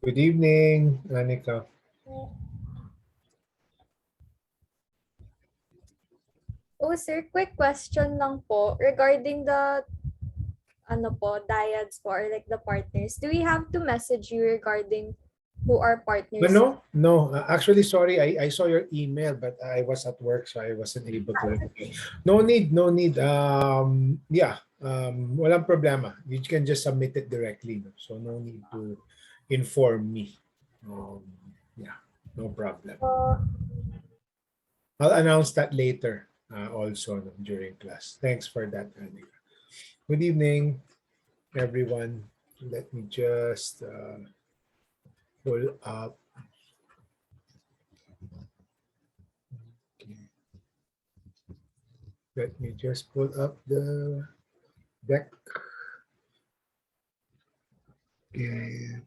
Good evening, Anika. Oh, sir, quick question lang po regarding the dyads po or like the partners. Do we have to message you regarding who our But partners? no. Actually, sorry, I saw your email, but I was at work, so I wasn't able to reply. No need, no need. Yeah, walang problema. You can just submit it directly. No? So no need to inform me. Um, yeah, no problem. Uh, I'll announce that later also no, during class. Thanks for that, Anika. Good evening, everyone. Let me just pull up. Let me just pull up the deck. Okay.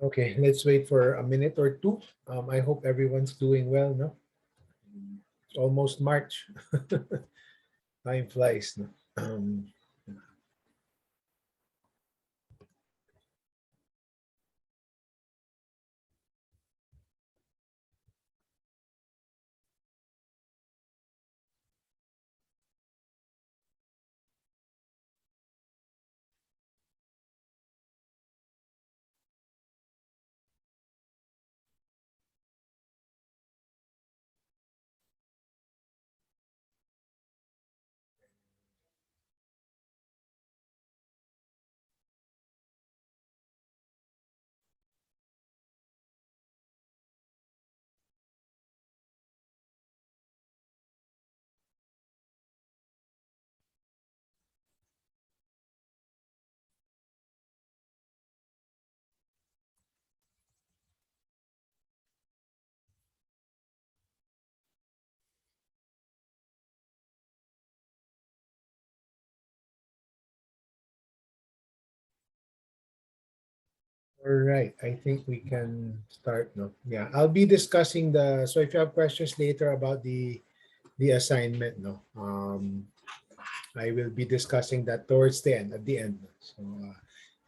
Okay, let's wait for a minute or two. I hope everyone's doing well. No, it's almost March. Time flies. No? All right, I think we can start. No, yeah, I'll be discussing the. So if you have questions later about the assignment, no, I will be discussing that towards the end, at the end. No? So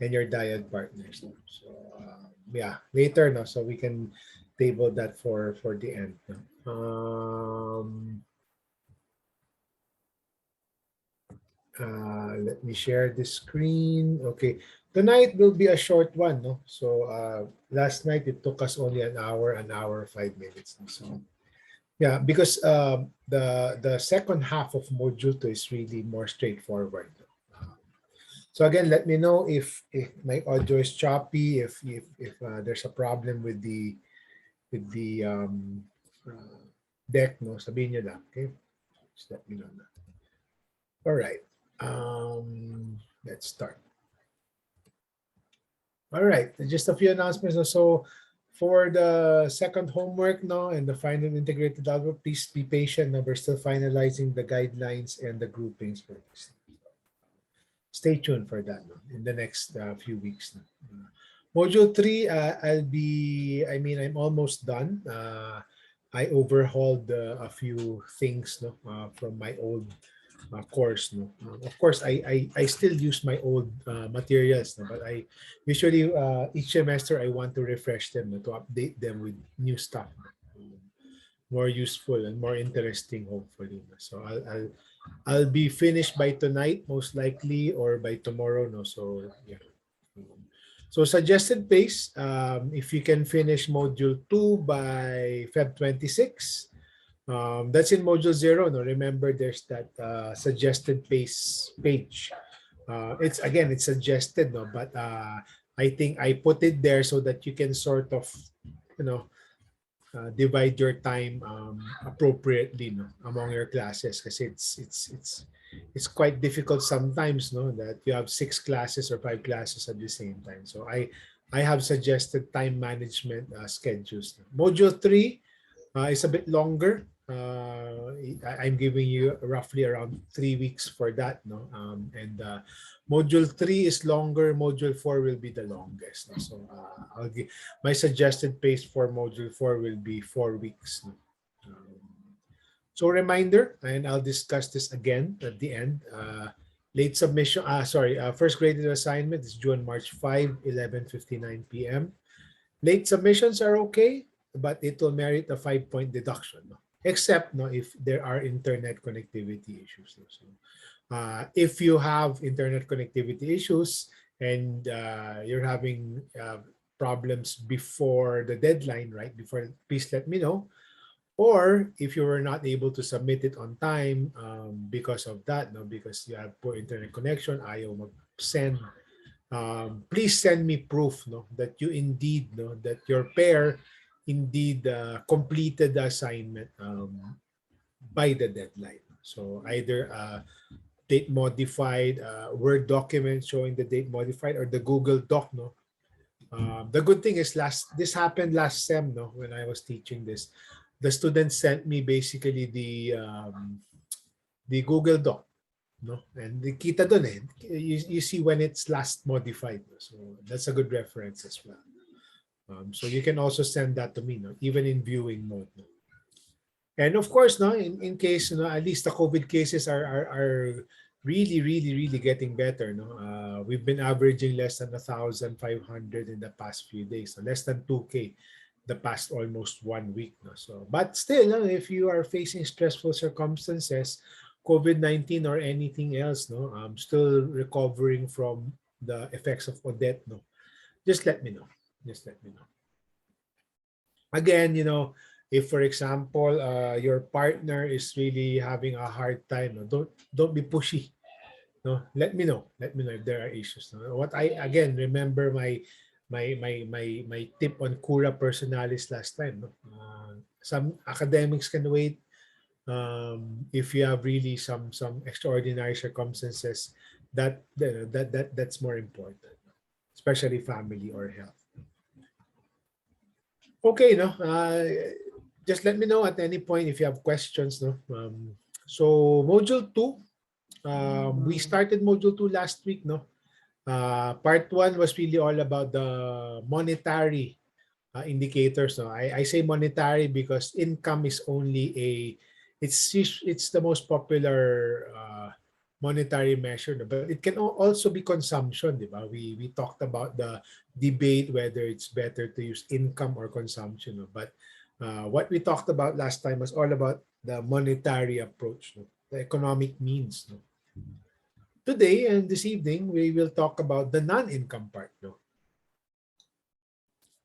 and your diet partners. No? So yeah, later, no, so we can table that for the end. No? Let me share the screen. Okay. Tonight will be a short one, no? So last night it took us only an hour, 5 minutes. No? So yeah, because the second half of module two is really more straightforward. So again, let me know if my audio is choppy, if there's a problem with the deck, no, sabihin nyo lang, okay? Just let me know na. All right. Let's start. All right, just a few announcements. So for the second homework no, and the final integrated algebra, please be patient. No, we're still finalizing the guidelines and the groupings for this. Stay tuned for that no, in the next few weeks. No. Module 3, I'm almost done. I overhauled a few things no, from my old course. No? Of course, I still use my old materials, no? But I usually each semester I want to refresh them, no? To update them with new stuff, no? More useful and more interesting, hopefully. No? So I'll be finished by tonight, most likely, or by tomorrow. No, so yeah. So suggested pace, if you can finish module 2 by Feb 26, that's in module 0. No, remember there's that suggested pace page. It's suggested, no, but I think I put it there so that you can sort of, you know, divide your time appropriately, no, among your classes, because it's quite difficult sometimes, no, that you have 6 classes or 5 classes at the same time. So I have suggested time management schedules. Module 3 is a bit longer. I'm giving you roughly around 3 weeks for that, no. And module 3 is longer. Module 4 will be the longest. No? So I'll give my suggested pace for module 4 will be 4 weeks. No? So reminder, and I'll discuss this again at the end. Late submission, first graded assignment is due on March 5, 11:59 p.m. Late submissions are okay, but it will merit a 5-point deduction, no? Except no, if there are internet connectivity issues. No? So, if you have internet connectivity issues and you're having problems before the deadline, right? Before, please let me know. Or if you were not able to submit it on time because of that, no, because you have poor internet connection, ayaw mag-send, please send me proof, no, that you indeed, no, that your pair indeed completed the assignment by the deadline. So either date modified Word document showing the date modified, or the Google Doc, no. The good thing is this happened last sem, no, when I was teaching this. The students sent me basically the Google Doc, no, and kita dun eh, you see when it's last modified, no? So that's a good reference as well. So you can also send that to me, no, even in viewing mode, no? And of course, no, in case, no, at least the COVID cases are really, really, really getting better. No, we've been averaging less than 1,500 in the past few days, so less than 2K the past almost 1 week. No? So, but still, no, if you are facing stressful circumstances, COVID-19 or anything else, no, I'm still recovering from the effects of Odette. No, just let me know. Just let me know. Again, if for example your partner is really having a hard time, no, don't be pushy. No, let me know. Let me know if there are issues. No? What I again remember my tip on cura personalis last time. No? Some academics can wait. If you have really some extraordinary circumstances, that's more important, especially family or health. Okay, no. Just let me know at any point if you have questions, no. So module 2, we started module 2 last week, no. Part 1 was really all about the monetary indicators. No, I say monetary because income is only it's the most popular monetary measure, no? But it can also be consumption, di ba? We talked about the debate whether it's better to use income or consumption, no? But what we talked about last time was all about the monetary approach, no? The economic means, no? Today and this evening, we will talk about the non-income part, no?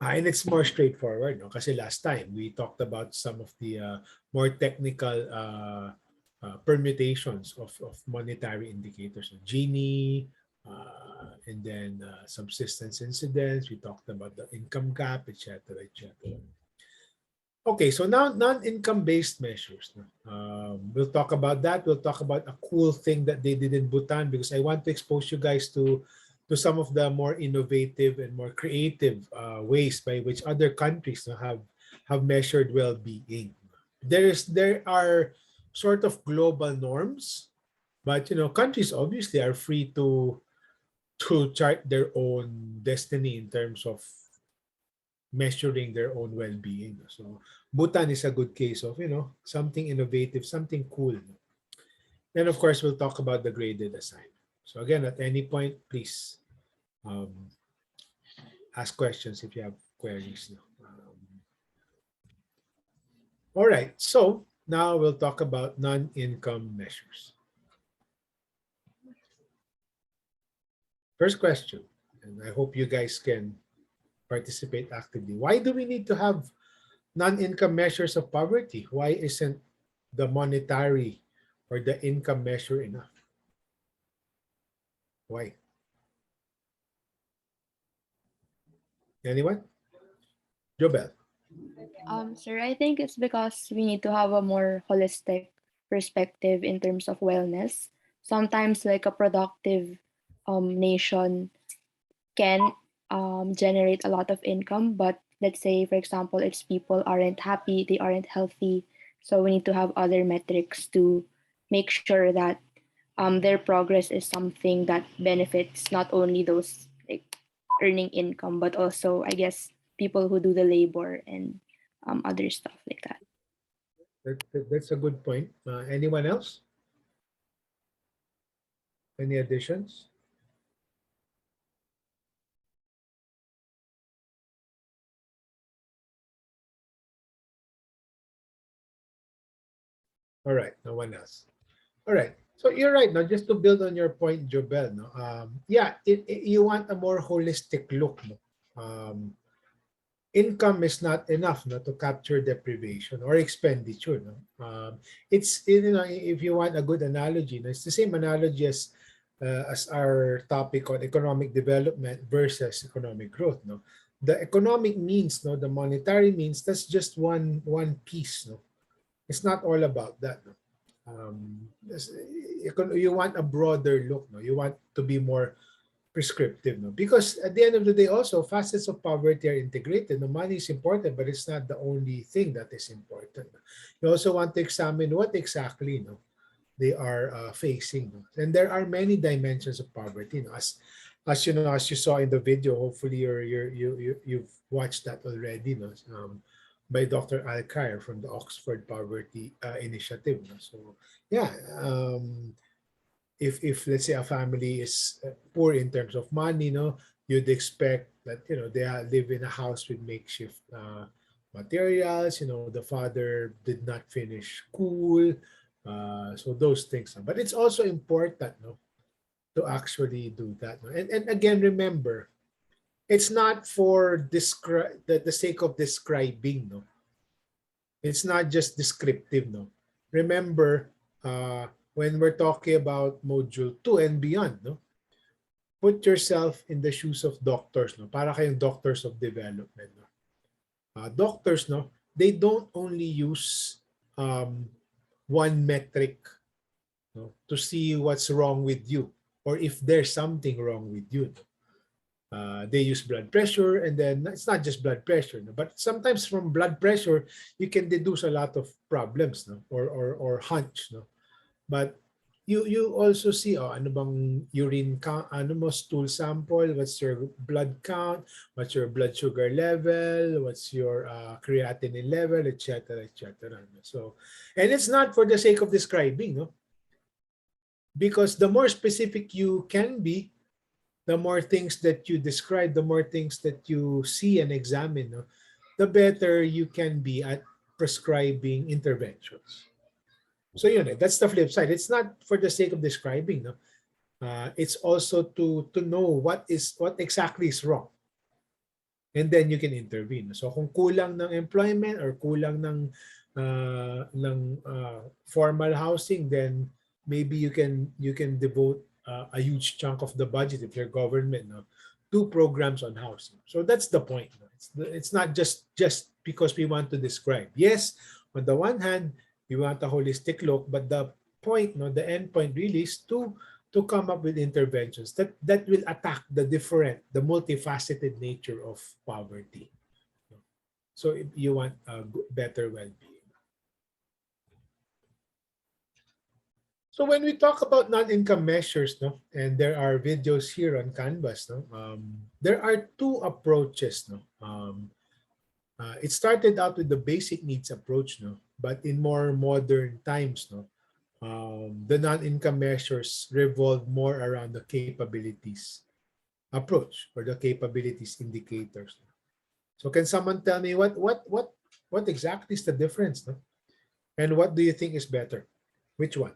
And it's more straightforward, no? Kasi last time, we talked about some of the more technical permutations of monetary indicators. So Gini, and then subsistence incidence. We talked about the income gap, etc., etc. Okay, so now non-income based measures. We'll talk about that. We'll talk about a cool thing that they did in Bhutan, because I want to expose you guys to some of the more innovative and more creative ways by which other countries have measured well-being. There are sort of global norms, but countries obviously are free to chart their own destiny in terms of measuring their own well-being. So Bhutan is a good case of something innovative, something cool. And of course, we'll talk about the graded assignment. So again, at any point, please ask questions if you have queries. All right, so now we'll talk about non-income measures. First question, and I hope you guys can participate actively. Why do we need to have non-income measures of poverty? Why isn't the monetary or the income measure enough? Why? Anyone? Jobel. Sir, I think it's because we need to have a more holistic perspective in terms of wellness. Sometimes, like a productive nation can generate a lot of income, but let's say, for example, its people aren't happy, they aren't healthy. So we need to have other metrics to make sure that their progress is something that benefits not only those like earning income, but also, I guess, people who do the labor and other stuff like that. That's a good point. Anyone else? Any additions? All right, no one else. All right. So you're right. Now, just to build on your point, Jobel. No, yeah, you want a more holistic look. No, income is not enough, no, to capture deprivation or expenditure. No, it's if you want a good analogy, no, it's the same analogy as our topic on economic development versus economic growth. No, the economic means, no, the monetary means, that's just one piece. No, it's not all about that. No? You want a broader look. No, you want to be more prescriptive. No, because at the end of the day, also facets of poverty are integrated. The money is important, but it's not the only thing that is important. You also want to examine what exactly, no, they are facing. No? And there are many dimensions of poverty. No? As you know, as you saw in the video, hopefully you've watched that already. No? By Dr. Al Khair from the Oxford Poverty Initiative. No? So yeah, if let's say a family is poor in terms of money, no, you'd expect that they live in a house with makeshift materials. The father did not finish school, so those things. But it's also important, no, to actually do that. No? And again, remember, it's not for the sake of describing. No, it's not just descriptive. No, remember, when we're talking about module 2 and beyond, no, put yourself in the shoes of doctors. No, para kayong doctors of development. No, doctors, no, they don't only use um, one metric, no, to see what's wrong with you or if there's something wrong with you. No? They use blood pressure, and then it's not just blood pressure, no? But sometimes from blood pressure you can deduce a lot of problems, no? Or hunch, no? But you also see, ano bang urine count, ano mo, stool sample, what's your blood count, what's your blood sugar level, what's your creatinine level, etc., etc. So, and it's not for the sake of describing, no? Because the more specific you can be, the more things that you describe, the more things that you see and examine, no, the better you can be at prescribing interventions. So that's the flip side. It's not for the sake of describing, no. It's also to know what exactly is wrong, and then you can intervene. So kung kulang ng employment or kulang ng formal housing, then maybe you can devote a huge chunk of the budget if you're government, no, to programs on housing. So that's the point. No? It's not just because we want to describe. Yes, on the one hand, we want a holistic look, but the point, no, the end point really is to come up with interventions that will attack the multifaceted nature of poverty. So if you want a better well-being. So when we talk about non-income measures, no, and there are videos here on Canvas, no, there are two approaches, no. It started out with the basic needs approach, no, but in more modern times, no, the non-income measures revolve more around the capabilities approach or the capabilities indicators. So can someone tell me what exactly is the difference, no? And what do you think is better? Which one?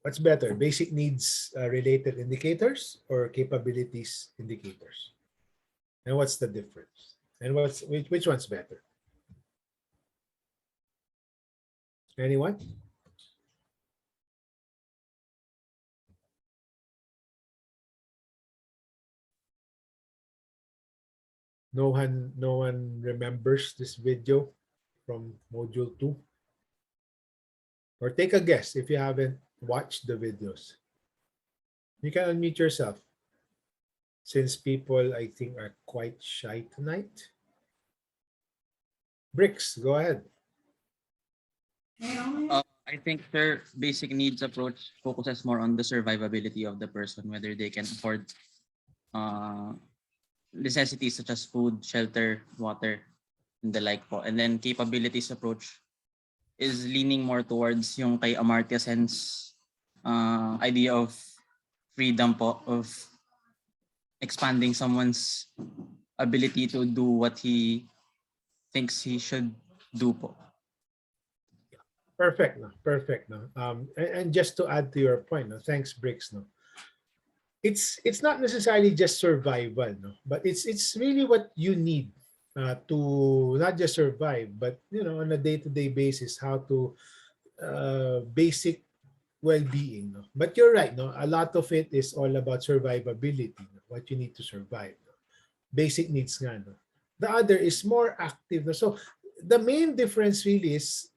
What's better, basic needs related indicators or capabilities indicators? And what's the difference? And which one's better? Anyone? No one remembers this video from module 2? Or take a guess if you haven't watched the videos. You can unmute yourself. Since people, I think, are quite shy tonight. Bricks, go ahead. I think their basic needs approach focuses more on the survivability of the person, whether they can afford uh, necessities such as food, shelter, water. and the like po. And then capabilities approach is leaning more towards yung kay Amartya Sen's idea of freedom po, of expanding someone's ability to do what he thinks he should do po. Perfect, no? Perfect, no? And just to add to your point, no? Thanks, Bricks, no? It's not necessarily just survival, no? But it's really what you need to not just survive, but on a day-to-day basis, how to basic well-being, no? But you're right, no? A lot of it is all about survivability, no? What you need to survive, no? Basic needs nga, no? The other is more active, no? So the main difference really is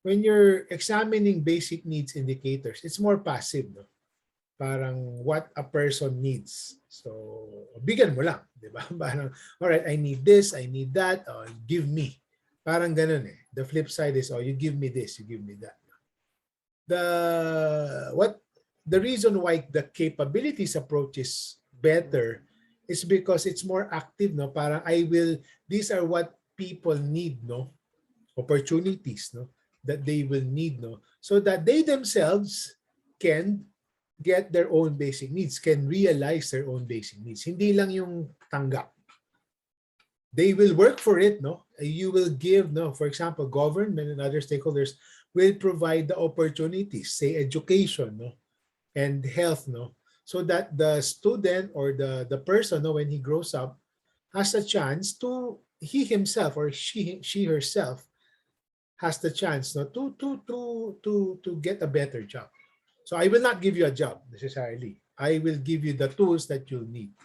when you're examining basic needs indicators, it's more passive, no? Parang what a person needs. So, bigyan mo lang, di ba? Parang, all right, I need this, I need that, give me. Parang ganun eh. The flip side is, you give me this, you give me that. The reason why the capabilities approach is better is because it's more active, no? Parang these are what people need, no? Opportunities, no? That they will need, no? So that they themselves can get their own basic needs, can realize their own basic needs. Hindi lang yung tanggap. They will work for it, no? You will give, no? For example, government and other stakeholders will provide the opportunities, say education, no? And health, no? So that the student or the person, no, when he grows up, has a chance to, he himself or she herself has the chance, no, to get a better job. So I will not give you a job necessarily. I will give you the tools that you'll need.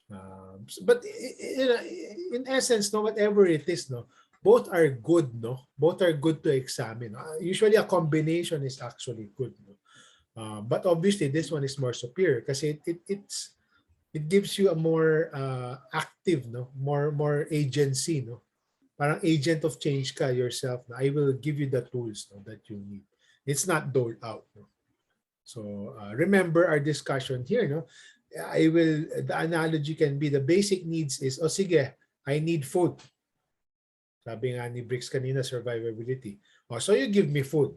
But in essence, no, whatever it is, no, both are good, no. Both are good to examine. Usually, a combination is actually good, no. But obviously, this one is more superior kasi it gives you a more active, no, more agency, no. Parang agent of change ka yourself. No? I will give you the tools, no, that you need. It's not doled out. No? So remember our discussion here. No, the analogy can be the basic needs is, sige, I need food. Sabi nga ni Bricks kanina, survivability. So you give me food.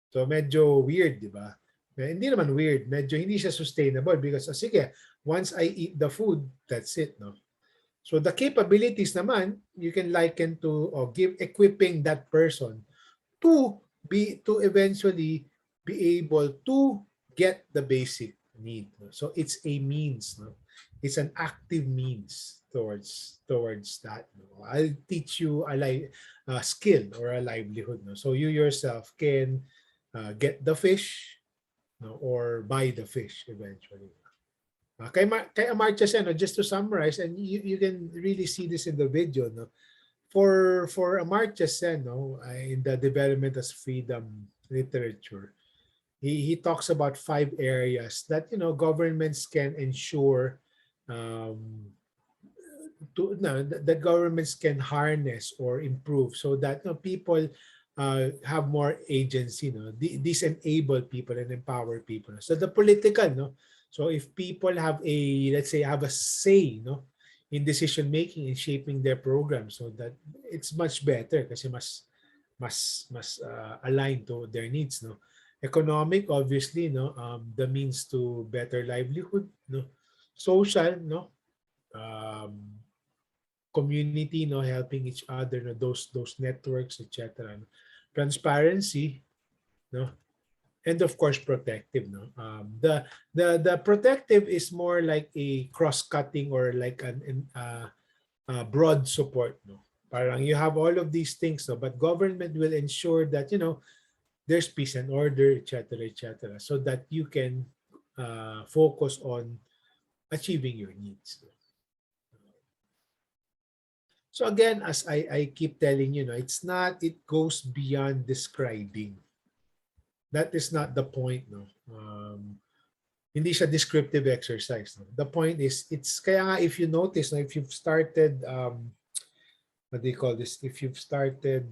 So medyo weird, di ba? Hindi naman weird. Medyo hindi siya sustainable because, sige, once I eat the food, that's it. No? So the capabilities naman, you can liken to equipping that person to eventually be able to get the basic need. So it's a means, no? It's an active means towards that. No? I'll teach you a skill or a livelihood. No? So you yourself can get the fish, no? Or buy the fish eventually. Kay Amartya Sen, just to summarize, and you can really see this in the video, no? For Amartya Sen, no, in the development as freedom literature, he talks about 5 areas that governments can ensure that governments can harness or improve so that people have more agency. No, these enable people and empower people. So the political, no. So if people have let's say, have a say, no, in decision making and shaping their program, so that it's much better kasi mas aligned to their needs, no. Economic, obviously, no, the means to better livelihood, no. Social, no, community, no, helping each other, no, those networks, etc. No? Transparency, no. And of course, protective. No, the protective is more like a cross-cutting or like broad support. No, parang you have all of these things. No, but government will ensure that there's peace and order, etc., so that you can focus on achieving your needs. So again, as I keep telling you, it's not. It goes beyond describing. That is not the point, no. Hindi siya descriptive exercise. No? The point is, it's kaya nga if you notice, no, if you've started, what do you call this? If you've started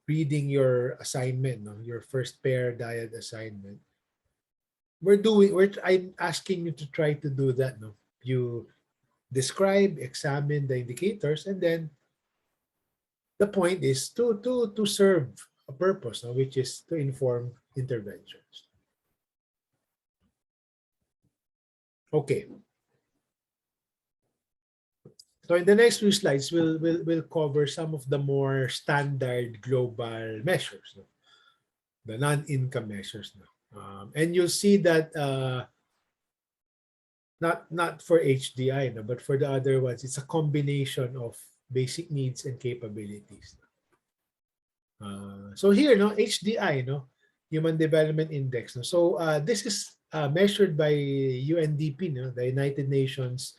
reading your assignment, no, your first pair diet assignment, I'm asking you to try to do that. No, describe, examine the indicators, and then the point is to serve a purpose, no, which is to inform interventions. Okay. So in the next few slides, we'll cover some of the more standard global measures, no? The non-income measures. No? And you'll see that not for HDI, no, but for the other ones, it's a combination of basic needs and capabilities. So here, no, HDI, no, Human Development Index. No? So this is measured by UNDP, no, the United Nations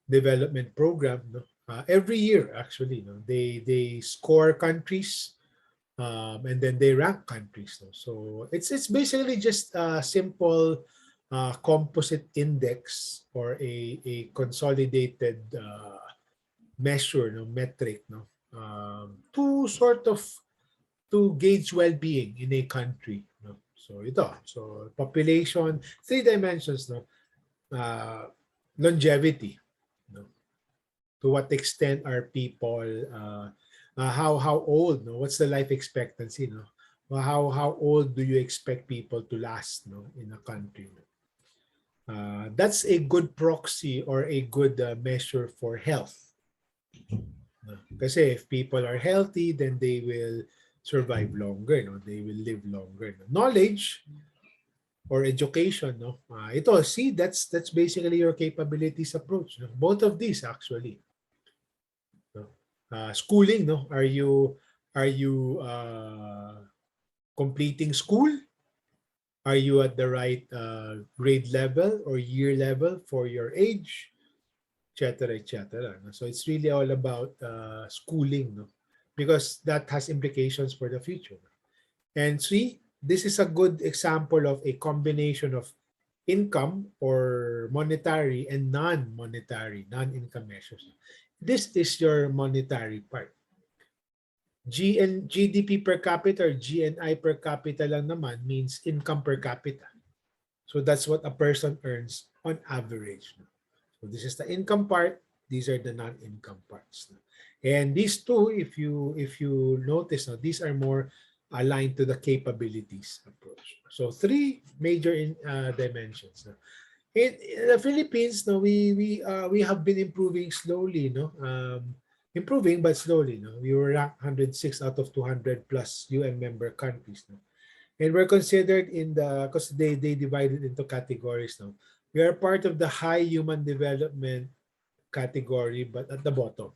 Development Program. No? Every year, actually, no, they score countries, and then they rank countries. No? So it's basically just a simple composite index or a consolidated measure, no, metric, no, to sort of to gauge well-being in a country. No? So ito, so population, three dimensions, no, longevity, no, to what extent are people, how old, no, what's the life expectancy, no, well, how old do you expect people to last, no, in a country? No? That's a good proxy or a good measure for health. No? Kasi if people are healthy, then they will survive longer, no? They will live longer. No? Knowledge or education, no? Ito, see, that's basically your capabilities approach. No? Both of these actually. No? Schooling, no? Are you completing school? Are you at the right grade level or year level for your age, etc., etc.? So it's really all about schooling, no? Because that has implications for the future. And see, this is a good example of a combination of income or monetary and non-monetary, non-income measures. This is your monetary part. GDP per capita or GNI per capita lang naman means income per capita. So that's what a person earns on average. So this is the income part. These are the non-income parts. And these two, if you notice, these are more aligned to the capabilities approach. So three major dimensions. In the Philippines, no, we have been improving slowly, no. Improving but slowly, no. We were ranked 106 out of 200 plus UN member countries, no. And we're considered in the, because they divided into categories, no. We are part of the high human development category, but at the bottom.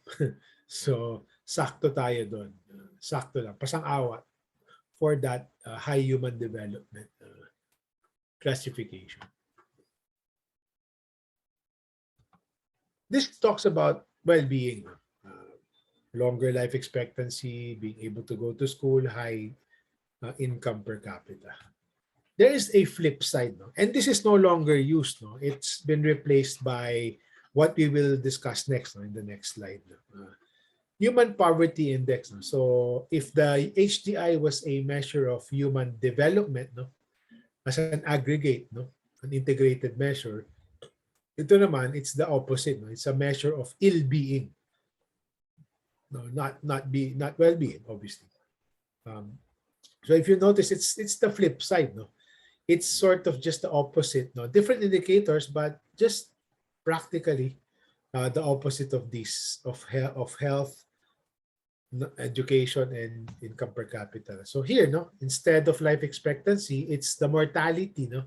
So sakto tayo doon. Sakto lang, pasang-awat for that high human development classification. This talks about well-being, longer life expectancy, being able to go to school, high income per capita. There is a flip side, no? And this is no longer used. No? It's been replaced by what we will discuss next, no? In the next slide. No? Human Poverty Index. No? So if the HDI was a measure of human development, no, as an aggregate, no, an integrated measure, ito naman, it's the opposite. No? It's a measure of ill-being. No, not well-being, obviously. So if you notice, it's the flip side. No, it's sort of just the opposite. No, different indicators, but just practically the opposite of these of health, education, and income per capita. So here, no, instead of life expectancy, it's the mortality. No,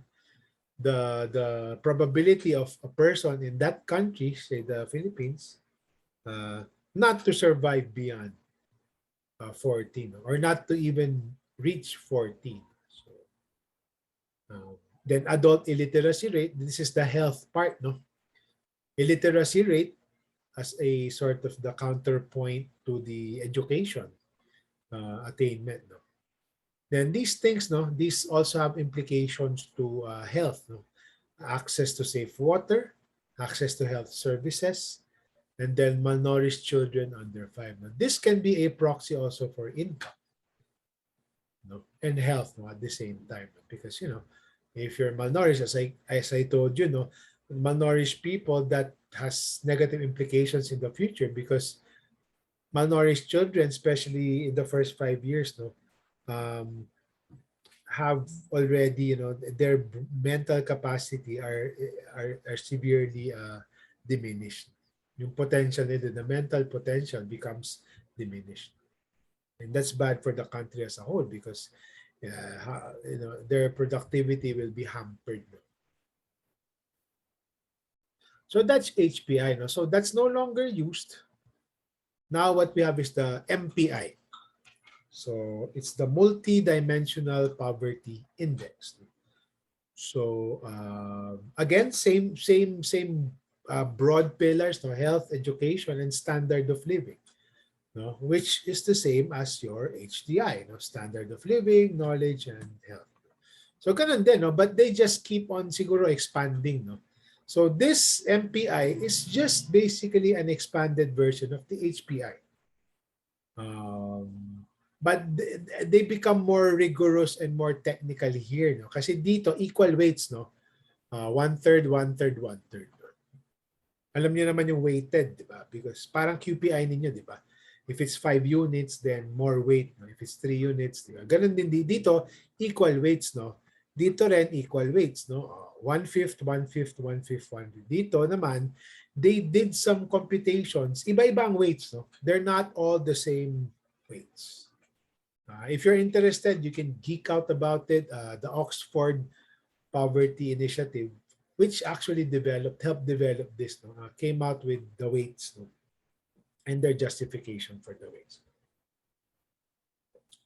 the probability of a person in that country, say the Philippines, not to survive beyond 14, or not to even reach 14. So, then adult illiteracy rate, this is the health part, no? Illiteracy rate as a sort of the counterpoint to the education attainment, no? Then these things, no, these also have implications to health, no? Access to safe water, access to health services, and then malnourished children under 5. Now, this can be a proxy also for income, no, and health, no, at the same time, because if you're malnourished, as I told you, no, malnourished people, that has negative implications in the future because malnourished children, especially in the first 5 years, no, um, have already, their mental capacity are severely diminished. Yung potential nila, the mental potential becomes diminished. And that's bad for the country as a whole because their productivity will be hampered. So that's HPI. No? So that's no longer used. Now what we have is the MPI. So it's the multi-dimensional poverty index. So again, same broad pillars, no, health, education, and standard of living, no, which is the same as your HDI, no, standard of living, knowledge, and health. So ganun din, no, but they just keep on siguro expanding, no. So this MPI is just basically an expanded version of the HPI. But they become more rigorous and more technical here, no? Kasi dito, equal weights, no? One-third, one-third, one-third. Alam niyo naman yung weighted, di ba? Because parang QPI ninyo, di ba? If it's 5 units, then more weight. No? If it's 3 units, di ba? Ganun din dito, equal weights, no? Dito rin, equal weights, no? One-fifth, one-fifth, one-fifth, one-fifth. Dito naman, they did some computations. Iba-ibang weights, no? They're not all the same weights. If you're interested, you can geek out about it. The Oxford Poverty Initiative, which actually helped develop this, no? Came out with the weights, no? And their justification for the weights.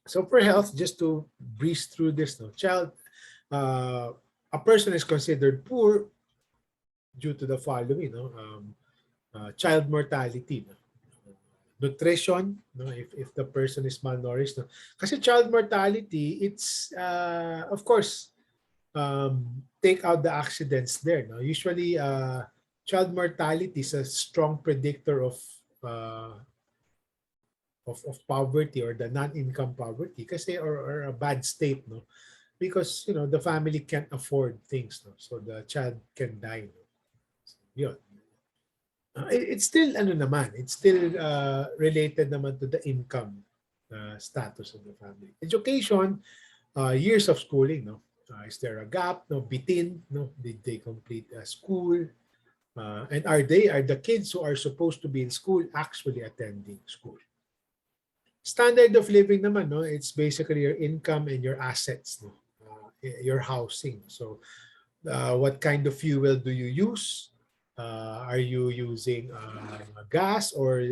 So for health, just to breeze through this, no? A person is considered poor due to the following, no? Child mortality, no? Nutrition, no, if the person is malnourished, no. Kasi child mortality, it's of course take out the accidents there, no. Usually child mortality is a strong predictor of poverty or the non-income poverty kasi or a bad state, no, because the family can't afford things, no, so the child can die, no. So, yun. It's still it's still related naman to the income status of the family. Education, years of schooling, no, is there a gap, no, bitin, no, did they complete school, and are the kids who are supposed to be in school actually attending school? Standard of living naman, no, it's basically your income and your assets, no, your housing. So what kind of fuel do you use? Are you using gas or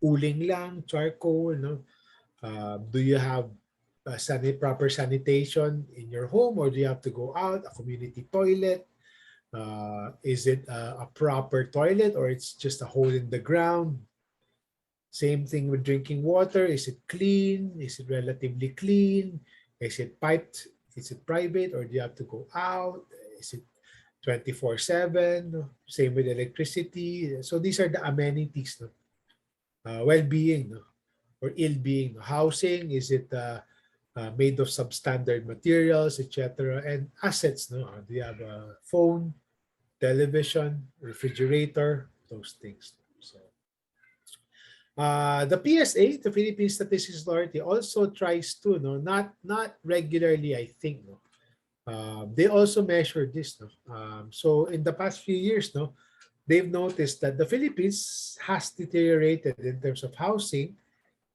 uling lang, charcoal, no? Do you have proper sanitation in your home, or do you have to go out, a community toilet? Is it a proper toilet, or it's just a hole in the ground? Same thing with drinking water. Is it clean? Is it relatively clean? Is it piped? Is it private, or do you have to go out? Is it 24/7, same with electricity. So these are the amenities, no? Well-being, no? Or ill-being. No? Housing, is it made of substandard materials, etc. And assets, no? Do you have a phone, television, refrigerator, those things. So the PSA, the Philippine Statistics Authority, also tries to, no, not regularly, I think, no. They also measure this, no. So in the past few years, no, they've noticed that the Philippines has deteriorated in terms of housing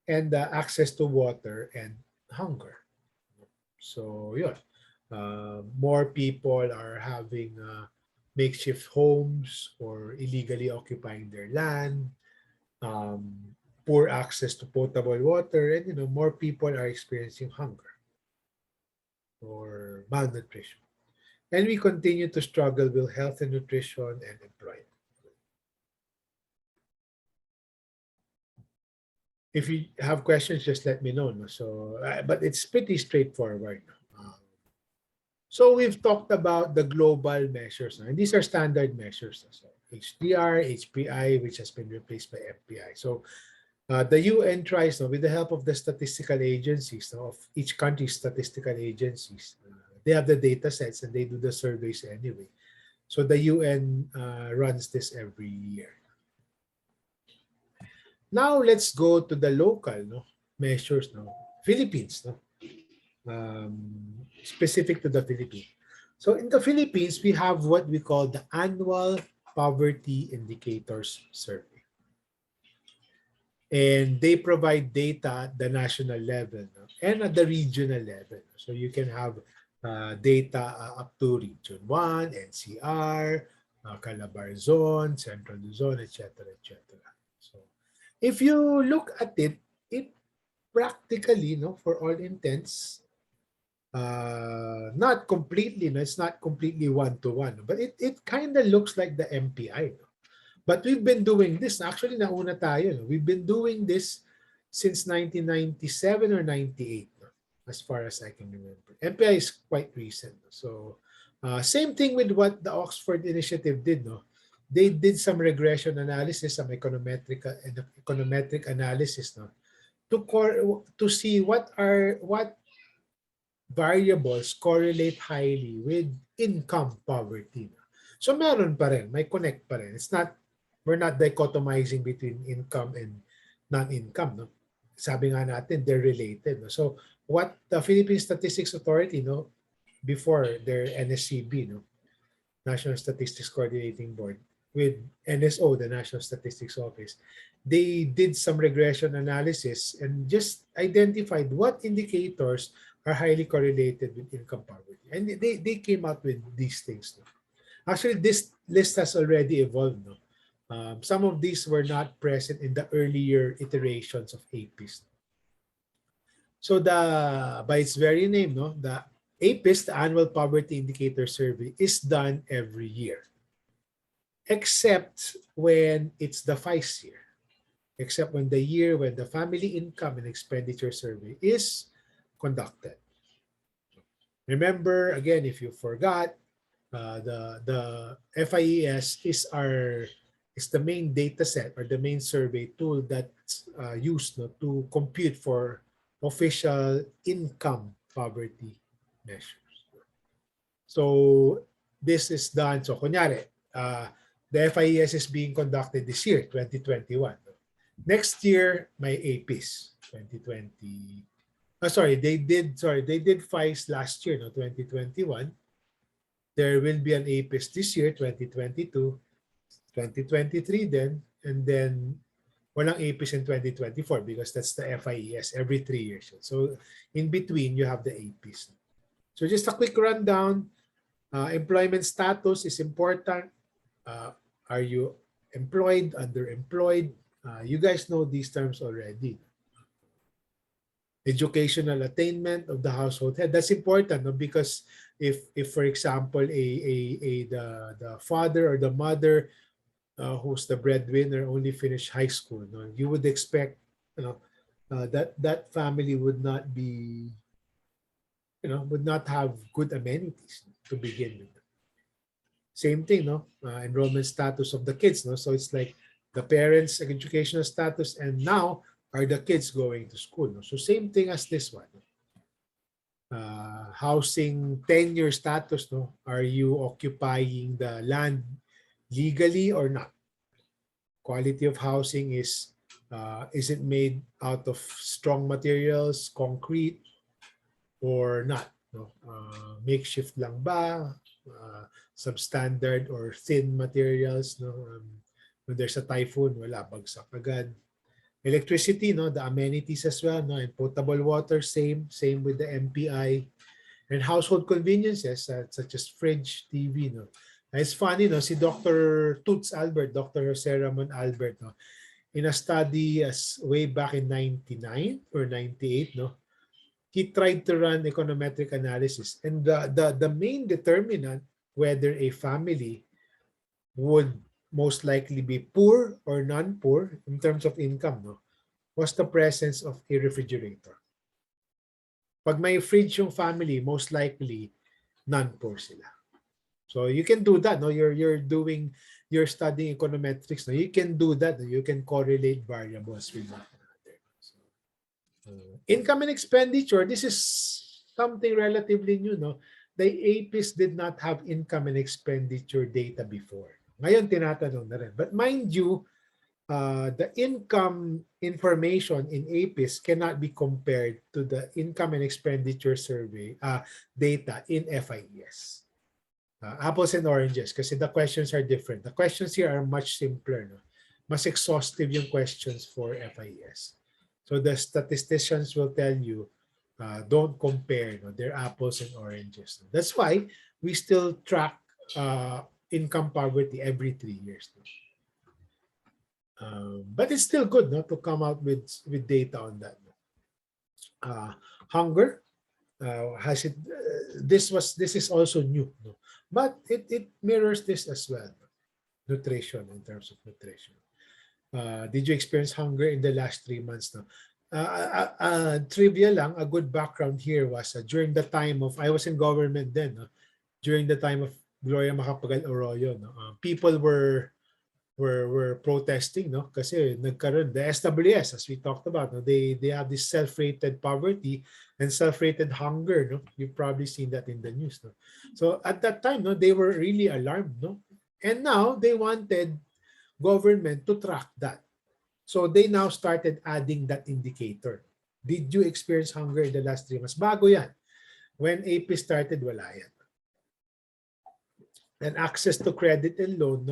and access to water and hunger. So yeah, more people are having makeshift homes or illegally occupying their land, poor access to potable water, and more people are experiencing hunger or malnutrition. And we continue to struggle with health and nutrition and employment. If you have questions, just let me know. No? So, but it's pretty straightforward. So we've talked about the global measures, no? And these are standard measures. So HDR, HPI, which has been replaced by MPI. So the UN tries, no, with the help of the statistical agencies, no, of each country's statistical agencies. They have the data sets and they do the surveys anyway. So the UN runs this every year. Now let's go to the local measures. Philippines, specific to the Philippines. So in the Philippines, we have what we call the Annual Poverty Indicators Survey. And they provide data at the national level and at the regional level. So you can have data up to Region 1, NCR, Calabar Zone, Central Luzon, etc., etc. So if you look at it, it practically, for all intents, not completely, it's not completely one-to-one, but it kind of looks like the MPI. But we've been doing this. Actually, nauna tayo. We've been doing this since 1997 or 98, as far as I can remember. MPI is quite recent. So, same thing with what the Oxford Initiative did. They did some regression analysis, some econometric analysis, to see what variables correlate highly with income poverty. So meron pa rin, may connect pa rin. We're not dichotomizing between income and non-income. Sabi nga natin, they're related. So what the Philippine Statistics Authority, before their NSCB, National Statistics Coordinating Board, with NSO, the National Statistics Office, they did some regression analysis and just identified what indicators are highly correlated with income poverty. And they came out with these things. Actually, this list has already evolved. Some of these were not present in the earlier iterations of APIS. So by its very name, the APIS, the Annual Poverty Indicator Survey, is done every year, except when it's the FICE year, except when the year when the Family Income and Expenditure Survey is conducted. Remember, again, if you forgot, the FIES is the main data set or the main survey tool that's used to compute for official income poverty measures. So this is done. So kunyari, the FIES is being conducted this year, 2021. Next year, may APIS, 2020. They did FICE last year, 2021. There will be an APIS this year, 2022, 2023 then, and then walang APIS in 2024 because that's the FIES every 3 years. So in between, you have the APIS. So just a quick rundown. Employment status is important. Are you employed, underemployed? You guys know these terms already. Educational attainment of the household head. That's important because if for example the father or the mother who's the breadwinner only finished high school, you would expect that family would not be would not have good amenities to begin with. Same thing, enrollment status of the kids, so it's like the parents' educational status, and now are the kids going to school. So same thing as this one. Housing tenure status, are you occupying the land legally or not? Quality of housing is it made out of strong materials, concrete, or not? Makeshift lang ba? Substandard or thin materials? When there's a typhoon, wala, bagsak agad. Electricity, the amenities as well, and potable water, same with the MPI. And household conveniences such as fridge, TV. It's funny, si Dr. Toots Albert, Dr. Jose Ramon Albert, in a study as way back in 99 or 98, he tried to run econometric analysis. And the main determinant whether a family would most likely be poor or non-poor in terms of income, was the presence of a refrigerator. Pag may fridge yung family, most likely non-poor sila. So you can do that. You're studying econometrics. You can do that. You can correlate variables with one another. So, income and expenditure. This is something relatively new. the APIS did not have income and expenditure data before. Ngayon, tinatanong na rin. But mind you, the income information in APIS cannot be compared to the income and expenditure survey data in FIES. Apples and oranges, kasi the questions are different. The questions here are much simpler. No? Mas exhaustive yung questions for FIES. So the statisticians will tell you, don't compare. No? They're apples and oranges. No? That's why we still track income poverty every 3 years. No? But it's still good, no, to come out with data on that. Hunger, has it? This is also new, no? But it mirrors this as well. Nutrition, in terms of nutrition. Did you experience hunger in the last 3 months? No? Trivia lang, a good background here was during the time of, I was in government then, no? During the time of Gloria Macapagal Arroyo, no? People were protesting, no? Kasi nagkaroon, the SWS, as we talked about, no? They have this self-rated poverty and self-rated hunger, no? You've probably seen that in the news, no? So at that time, no, they were really alarmed, no? And now they wanted government to track that. So they now started adding that indicator. Did you experience hunger in the last 3 months? Bago yan. When AP started, wala yan. And access to credit and loan,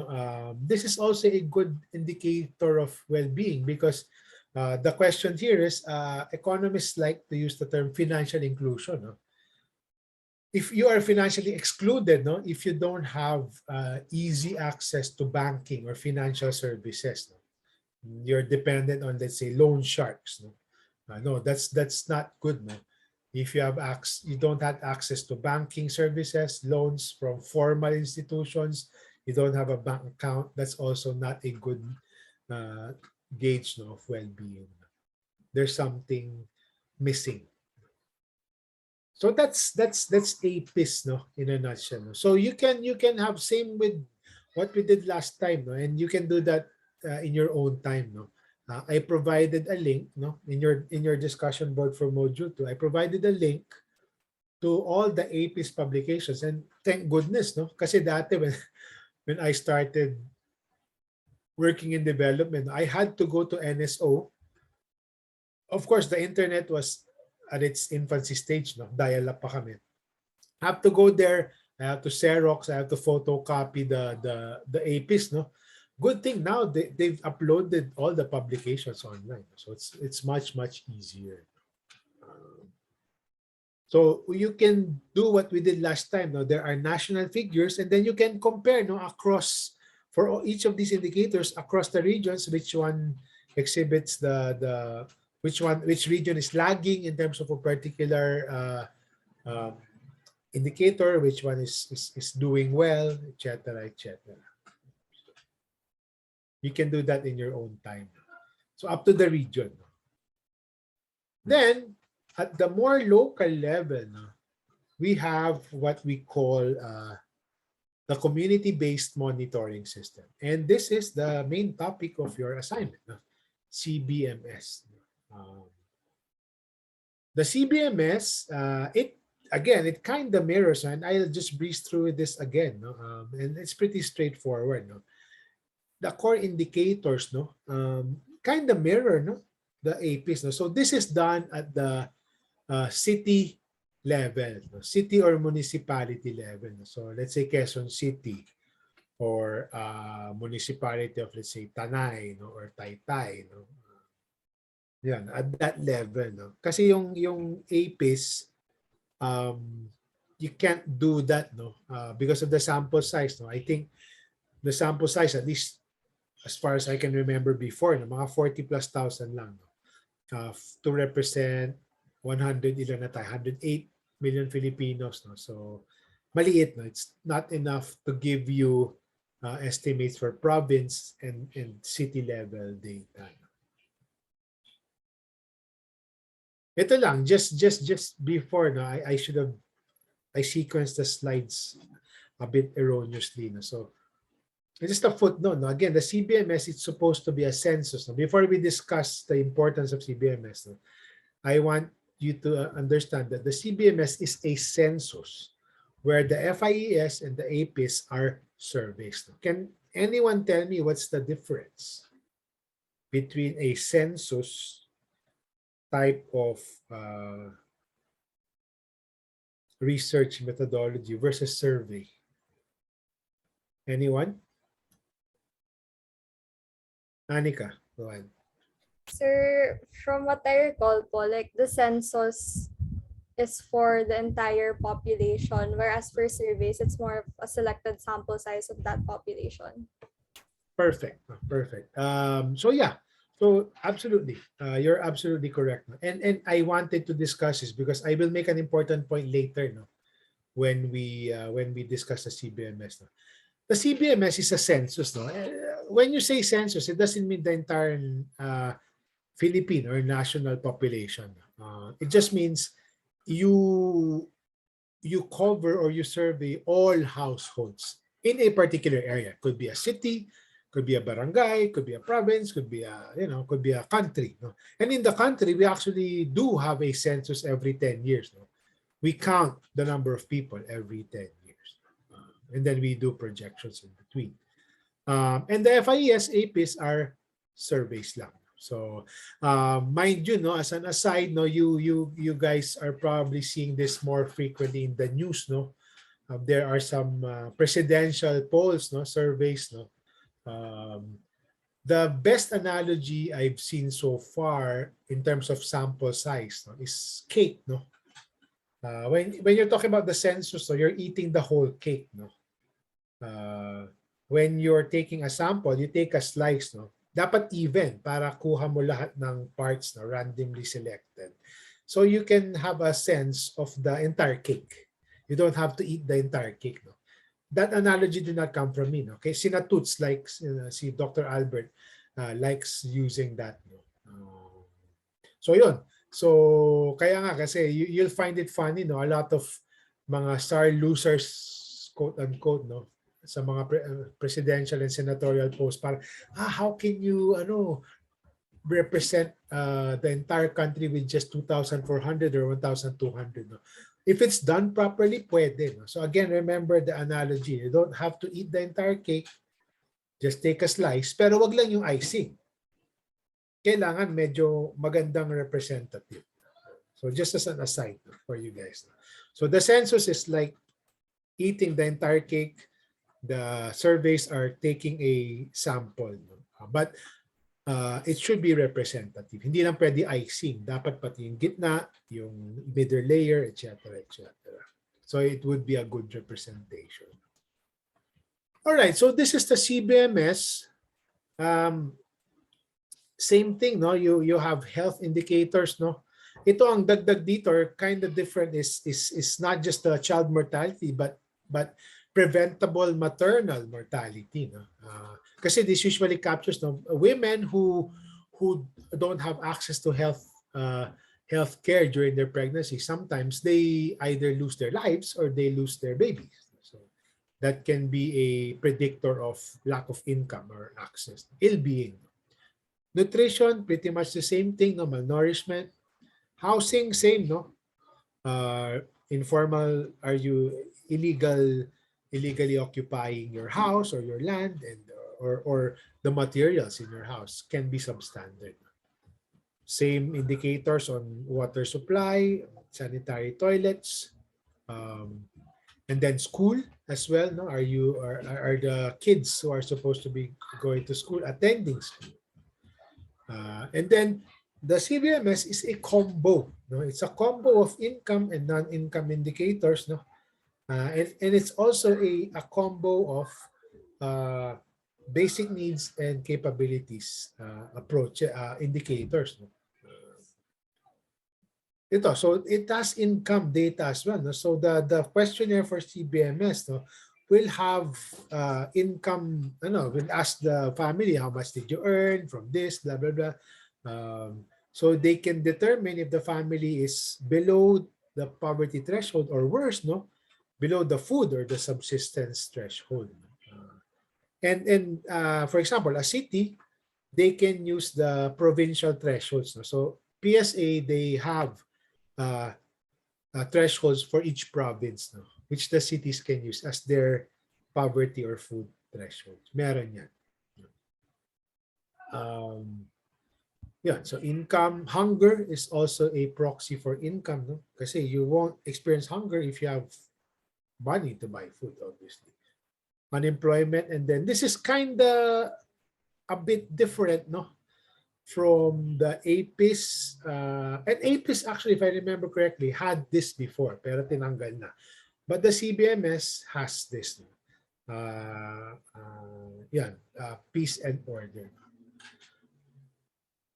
this is also a good indicator of well-being, because the question here is, economists like to use the term financial inclusion. No? If you are financially excluded, no, if you don't have easy access to banking or financial services, no, you're dependent on, let's say, loan sharks. No, no, that's not good. No, if you don't have access to banking services, loans from formal institutions, you don't have a bank account, that's also not a good gauge, no, of well-being. There's something missing. So that's APIS, no, in a nutshell. No? So you can have same with what we did last time, no, and you can do that in your own time, no. I provided a link, no, in your discussion board for module 2. I provided a link to all the APIS publications, and thank goodness, no, kasi dati when I started working in development, I had to go to NSO. Of course, the internet was at its infancy stage, no, dial-up pa kami. I have to go there, I have to Xerox, I have to photocopy the APIS, no. Good thing now they've uploaded all the publications online, so it's much easier. So you can do what we did last time. No, there are national figures, and then you can compare, no, across for each of these indicators across the regions, which one exhibits which region is lagging in terms of a particular indicator, which one is doing well, etc., etc. You can do that in your own time. So up to the region. Then, at the more local level, we have what we call the community-based monitoring system. And this is the main topic of your assignment, CBMS. The CBMS, it kind of mirrors, and I'll just breeze through this again, and it's pretty straightforward. The core indicators, kind of mirror, the APIS. So this is done at the city level, city or municipality level. So let's say Quezon City, or municipality of, let's say, Tanay, or Taytay. Yan, at that level. Kasi yung APIS, you can't do that, because of the sample size. I think the sample size, at least as far as I can remember before, mga 40,000+ lang, to represent 108 million Filipinos. So maliit. It's not enough to give you estimates for province and city level data. Ito lang, just before, I should have sequenced the slides a bit erroneously. So just a footnote. Again, the CBMS, it's supposed to be a census. Before we discuss the importance of CBMS, I want you to understand that the CBMS is a census where the FIES and the APIS are surveys. Can anyone tell me what's the difference between a census type of research methodology versus survey? Anyone? Anika, go ahead. Sir, from what I recall po, like the census is for the entire population, whereas for surveys, it's more of a selected sample size of that population. Perfect. Perfect. So yeah, so absolutely, you're absolutely correct. And I wanted to discuss this because I will make an important point later, no, when we discuss the CBMS. No? The CBMS is a census, no. When you say census, it doesn't mean the entire Philippine or national population. It just means you you cover or you survey all households in a particular area. Could be a city, could be a barangay, could be a province, could be a could be a country. No? And in the country, we actually do have a census every 10 years. No? We count the number of people every 10 years. And then we do projections in between. And the FIES APIs are surveys lang. So mind you, no, as an aside, no, you guys are probably seeing this more frequently in the news, no. There are some presidential polls, no, surveys, no. The best analogy I've seen so far in terms of sample size, no, is cake, no. When you're talking about the census, so you're eating the whole cake, no. When you're taking a sample, you take a slice, no? Dapat even para kuha mo lahat ng parts na randomly selected. So you can have a sense of the entire cake. You don't have to eat the entire cake, no? That analogy did not come from me, no? Okay, Sinatuts likes, si Dr. Albert likes using that, no? So yun. So kaya nga kasi you'll find it funny, no? A lot of mga star losers, quote unquote, no? Sa mga presidential and senatorial posts, para how can you represent the entire country with just 2,400 or 1,200, no? If it's done properly, pwede, no? So again, remember the analogy. You don't have to eat the entire cake. Just take a slice, pero wag lang yung icing. Kailangan medyo magandang representative. So just as an aside, no, for you guys. So the census is like eating the entire cake. The surveys are taking a sample, no? But it should be representative. Hindi lang pwede icing. Dapat pati yung gitna, yung middle layer, etc. etc. So it would be a good representation. All right, so this is the CBMS. Same thing, no? You have health indicators, no? Ito ang dagdag dito, or kind of different, is not just the child mortality, but preventable maternal mortality, no? Kasi this usually captures, no, women who don't have access to health care during their pregnancy. Sometimes they either lose their lives or they lose their babies. So that can be a predictor of lack of income or access, ill-being. Nutrition, pretty much the same thing, no? Malnourishment. Housing, same, no? Informal, are you illegally occupying your house or your land, and or the materials in your house can be substandard. Same indicators on water supply, sanitary toilets, and then school as well, no? Are the kids who are supposed to be going to school attending school? And then the CBMS is a combo, no? It's a combo of income and non-income indicators, no? And it's also a combo of basic needs and capabilities approach indicators, no? Ito, so it has income data as well, no? So the questionnaire for CBMS, no, will have income, will ask the family how much did you earn from this, blah blah blah. So they can determine if the family is below the poverty threshold or worse, no, below the food or the subsistence threshold. And for example, a city, they can use the provincial thresholds, no? So PSA, they have thresholds for each province, no? which the cities can use as their poverty or food thresholds. Meron yan. Yeah, so income, hunger is also a proxy for income, no? Kasi you won't experience hunger if you have money to buy food, obviously. Unemployment, and then this is kind of a bit different, no? From the APIS, and APIS actually, if I remember correctly, had this before, pero tinanggal na. But the CBMS has this. No? Peace and order.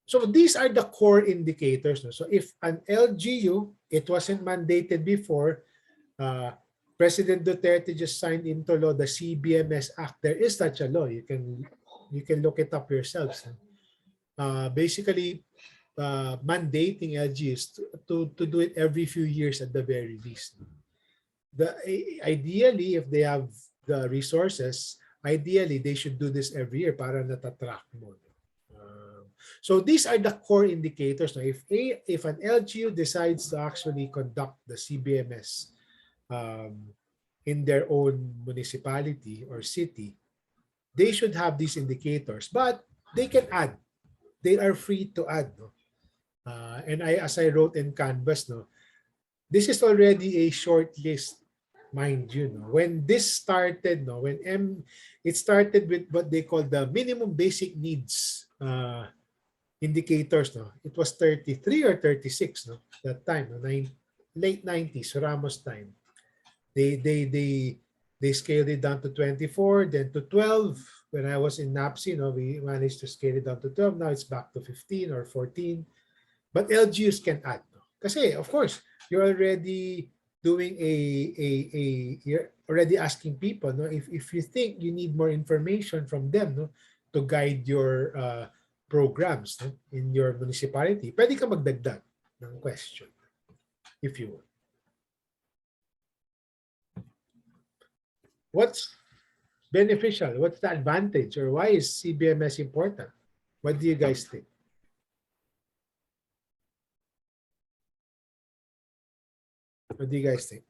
So these are the core indicators. No? So if an LGU, it wasn't mandated before, President Duterte just signed into law the CBMS Act. There is such a law. You can look it up yourselves. Basically, mandating LGUs to do it every few years at the very least. Ideally, if they have the resources, ideally they should do this every year para natatrack mo. So these are the core indicators. Now, if an LGU decides to actually conduct the CBMS in their own municipality or city, they should have these indicators, but they can add. They are free to add. No? And as I wrote in Canvas, no, this is already a short list, mind you. No? When this started, no, it started with what they call the minimum basic needs indicators. No, it was 33 or 36. No, that time, no? Late 90s, Ramos time. They scaled it down to 24, then to 12. When I was in NAPSI, we managed to scale it down to 12. Now it's back to 15 or 14. But LGUs can add. No? Kasi, of course, you're already doing you're already asking people, no, if you think you need more information from them, no, to guide your programs, no, in your municipality, pwede ka magdagdag ng question if you want. What's beneficial? What's the advantage, or why is CBMS important? What do you guys think? What do you guys think?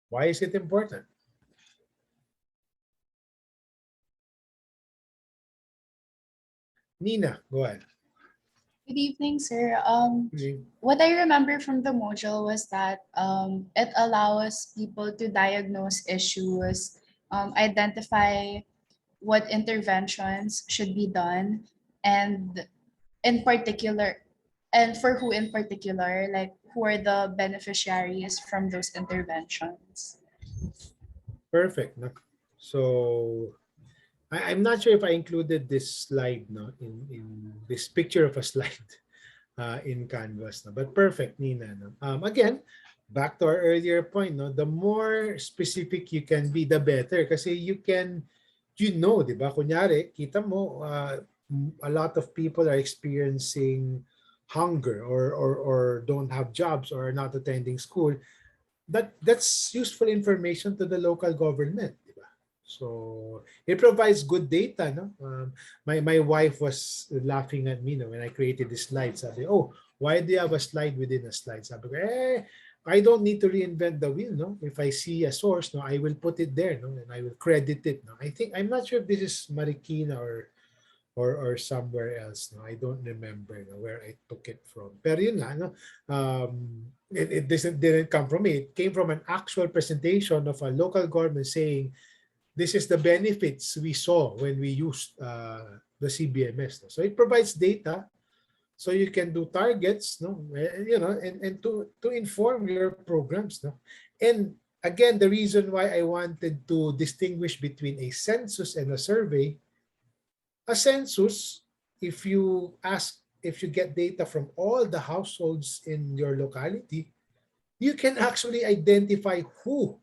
Why is it important? Nina, go ahead. Good evening, sir. Mhm. What I remember from the module was that it allows people to diagnose issues, identify what interventions should be done, and in particular, and for who in particular, like who are the beneficiaries from those interventions. Perfect. No? So I'm not sure if I included this slide, no, in this picture of a slide in Canvas. No? But perfect, Nina. No? Again, back to our earlier point, no, the more specific you can be, the better. Kasi you can, di ba? Kunyari, kita mo, a lot of people are experiencing hunger or don't have jobs or are not attending school. That's useful information to the local government. So it provides good data. No? My wife was laughing at me, no, when I created this slide. Sabi, oh, why do you have a slide within a slide? Sabi ko, I don't need to reinvent the wheel. No? If I see a source, no, I will put it there, no, and I will credit it. No? I'm not sure if this is Marikina or somewhere else. No, I don't remember, no, where I took it from. Pero yun nga, no, it didn't come from me. It came from an actual presentation of a local government saying, this is the benefits we saw when we used the CBMS. No? So it provides data, so you can do targets, no, and to inform your programs, no. And again, the reason why I wanted to distinguish between a census and a survey. A census, if you get data from all the households in your locality, you can actually identify who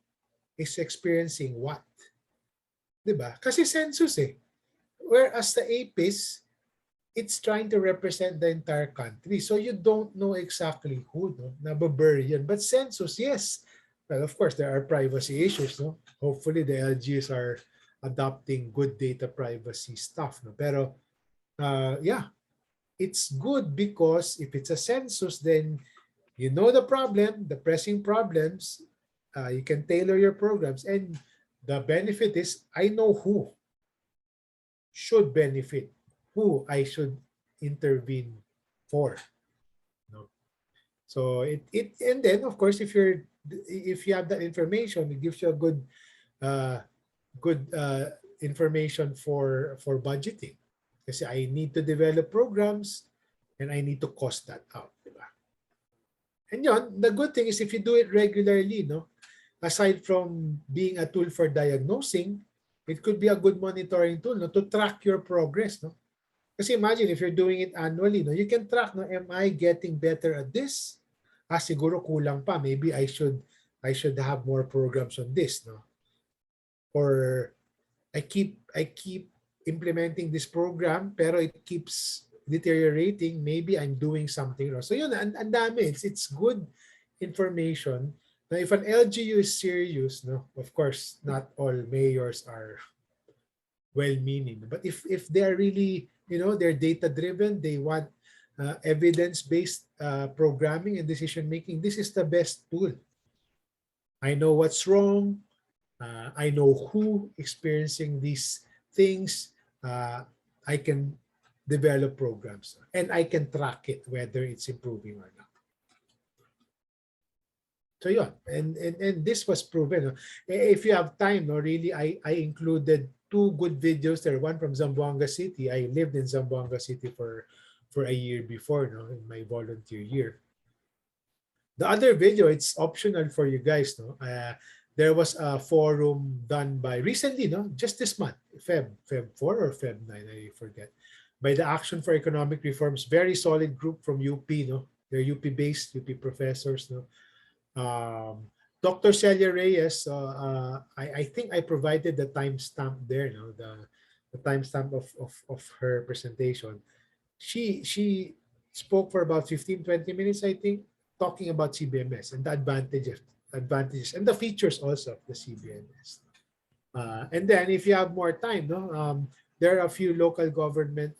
is experiencing what. Diba? Kasi census eh. Whereas the APIS, it's trying to represent the entire country. So you don't know exactly who, no? Nababury yan. But census, yes. Well, of course, there are privacy issues, no? Hopefully, the LGs are adopting good data privacy stuff, no? Pero, yeah, it's good because if it's a census, then You know the problem, the pressing problems. You can tailor your programs, and the benefit is I know who should benefit, who I should intervene for. No? So it and then of course if you have that information, it gives you a uh, good information for budgeting. Kasi I need to develop programs and I need to cost that out, di ba? And yun, the good thing is if you do it regularly, no, aside from being a tool for diagnosing, it could be a good monitoring tool, no, to track your progress, no. Kasi imagine if you're doing it annually, no, you can track, no, am I getting better at this? Siguro kulang pa. Maybe I should have more programs on this, no. Or I keep implementing this program pero it keeps deteriorating. Maybe I'm doing something wrong. So yun, and dami. It's good information. Now, if an LGU is serious, no, of course, not all mayors are well-meaning. But if they are really, they're data-driven, they want evidence-based programming and decision-making, this is the best tool. I know what's wrong. I know who experiencing these things. I can develop programs and I can track it whether it's improving or not. So yeah, and this was proven. If you have time, no, really, I included two good videos there. One from Zamboanga City. I lived in Zamboanga City for a year before, no, in my volunteer year. The other video, it's optional for you guys, no. There was a forum done by recently, no, just this month, Feb 4 or Feb 9, I forget, by the Action for Economic Reforms, very solid group from UP, no. They're UP based, UP professors, no. Dr. Celia Reyes, I think I provided the timestamp there, no, the timestamp of her presentation. She spoke for about 15-20 minutes, I think, talking about CBMS and the advantages and the features also of the CBMS. And then if you have more time, no, there are a few local government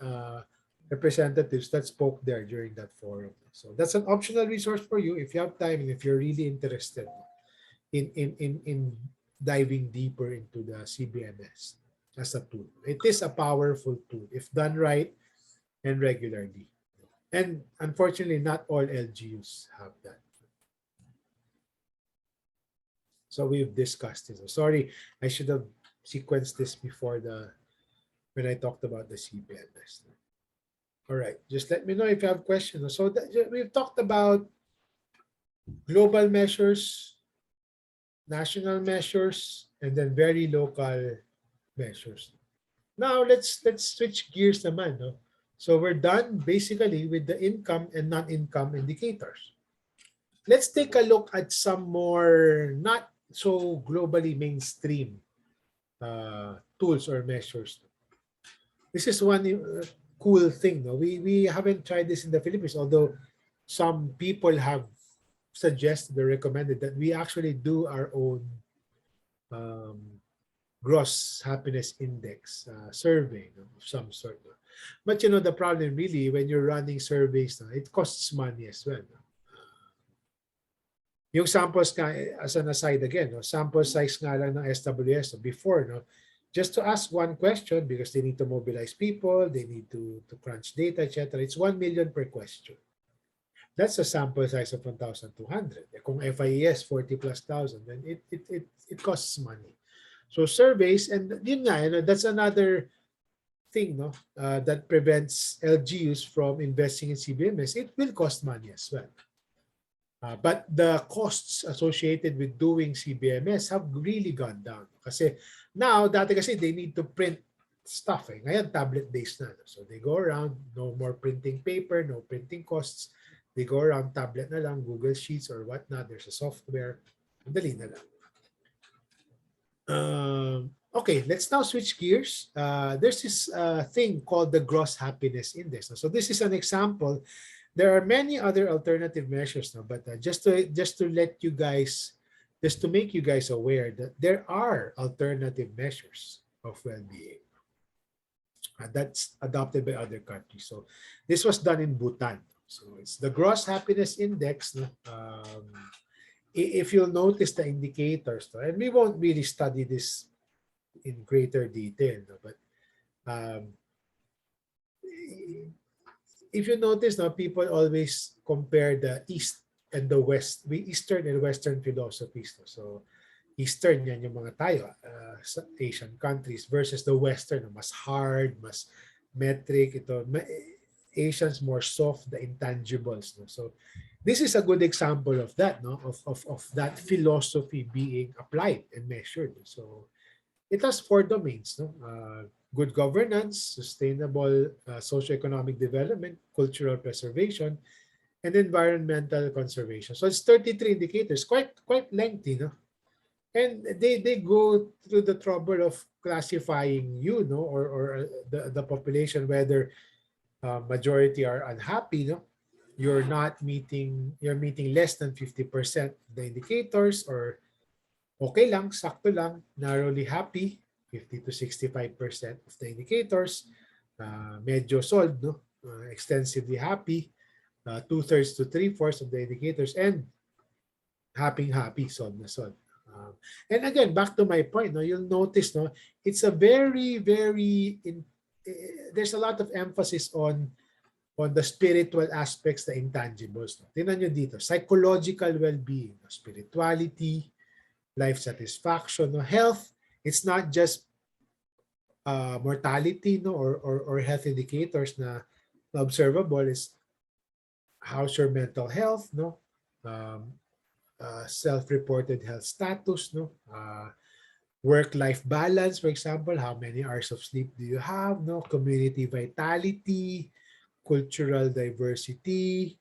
representatives that spoke there during that forum. So that's an optional resource for you if you have time and if you're really interested in diving deeper into the CBMS as a tool. It is a powerful tool if done right and regularly. And unfortunately, not all LGUs have that. So we've discussed this. Sorry, I should have sequenced this before when I talked about the CBMS. All right, just let me know if you have questions. So we've talked about global measures, national measures, and then very local measures. Now let's switch gears naman, no? So we're done basically with the income and non-income indicators. Let's take a look at some more not so globally mainstream tools or measures. This is one cool thing. No? We haven't tried this in the Philippines, although some people have suggested or recommended that we actually do our own gross happiness index survey, no, of some sort. No? But the problem really when you're running surveys, no, it costs money as well. No? Yung samples nga, as an aside again, no, sample size nga lang ng SWS before, no, just to ask one question because they need to mobilize people, they need to crunch data, etc. It's 1 million per question. That's a sample size of 1,200. Kung FIES 40 plus thousand, then it costs money. So surveys, and yun nga, that's another thing, no, that prevents LGUs from investing in CBMS. It will cost money as well. But the costs associated with doing CBMS have really gone down. Kasi now, dati kasi they need to print stuff. Ngayon, tablet-based na. So they go around, no more printing paper, no printing costs. They go around tablet na lang, Google Sheets or whatnot. There's a software. Dali na lang. Okay, let's now switch gears. There's this thing called the Gross Happiness Index. So this is an example. There are many other alternative measures now, but just to let you guys, just to make you guys aware that there are alternative measures of well-being that's adopted by other countries. So this was done in Bhutan. So it's the gross happiness index. No? If you'll notice the indicators, no? And we won't really study this in greater detail, no? But if you notice, no, people always compare the East and the West, Eastern and Western philosophies. No? So Eastern, yan yung mga tayo, sa Asian countries versus the Western, no? Mas hard, mas metric, ito. Asians more soft, the intangibles. No? So this is a good example of that, no? Of that philosophy being applied and measured. So it has 4 domains, no? Good governance, sustainable socioeconomic development, cultural preservation, and environmental conservation. So it's 33 indicators, quite lengthy, no? And they go through the trouble of classifying you, no, or the population, whether majority are unhappy, no? You're meeting less than 50% of the indicators, or okay lang, sakto lang, narrowly happy, 50 to 65% of the indicators, medyo solved, no? Extensively happy, 2/3 to 3/4 of the indicators, and happy, solved na solved. And again, back to my point, no, you'll notice, no, it's a very, there's a lot of emphasis on the spiritual aspects, the intangibles. No? Tingnan nyo dito, psychological well-being, no? Spirituality, life satisfaction, no? Health. It's not just mortality, no, or health indicators na observable. Is how's your mental health, no? Self-reported health status, no? Work-life balance, for example, how many hours of sleep do you have, no? Community vitality, cultural diversity,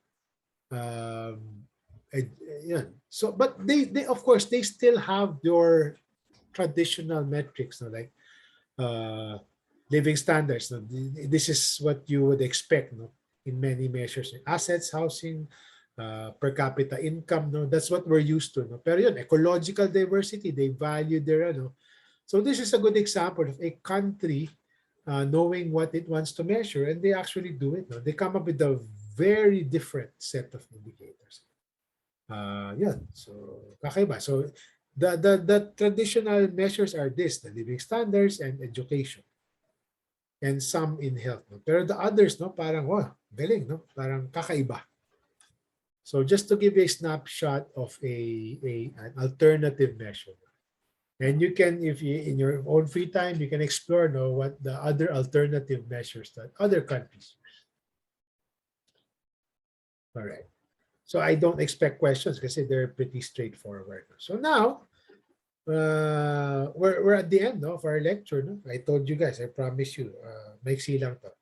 yeah. So, but they of course they still have your traditional metrics, no? Like living standards. No? This is what you would expect, no? In many measures, assets, housing, per capita income, no? That's what we're used to, no? Pero yun, ecological diversity, they value their, ano. So this is a good example of a country knowing what it wants to measure, and they actually do it, no? They come up with a very different set of indicators. Yeah, so kakaiba. So the traditional measures are this, the living standards and education, and some in health, no? Pero the others, no, parang wow, galing, no? Parang kakaiba. So just to give you a snapshot of an alternative measure. And you can, if you in your own free time, you can explore, no, what the other alternative measures that other countries use. All right. So I don't expect questions because they're pretty straightforward. So now we're at the end, no, of our lecture. No? I told you guys, I promise you, maiksi lang to.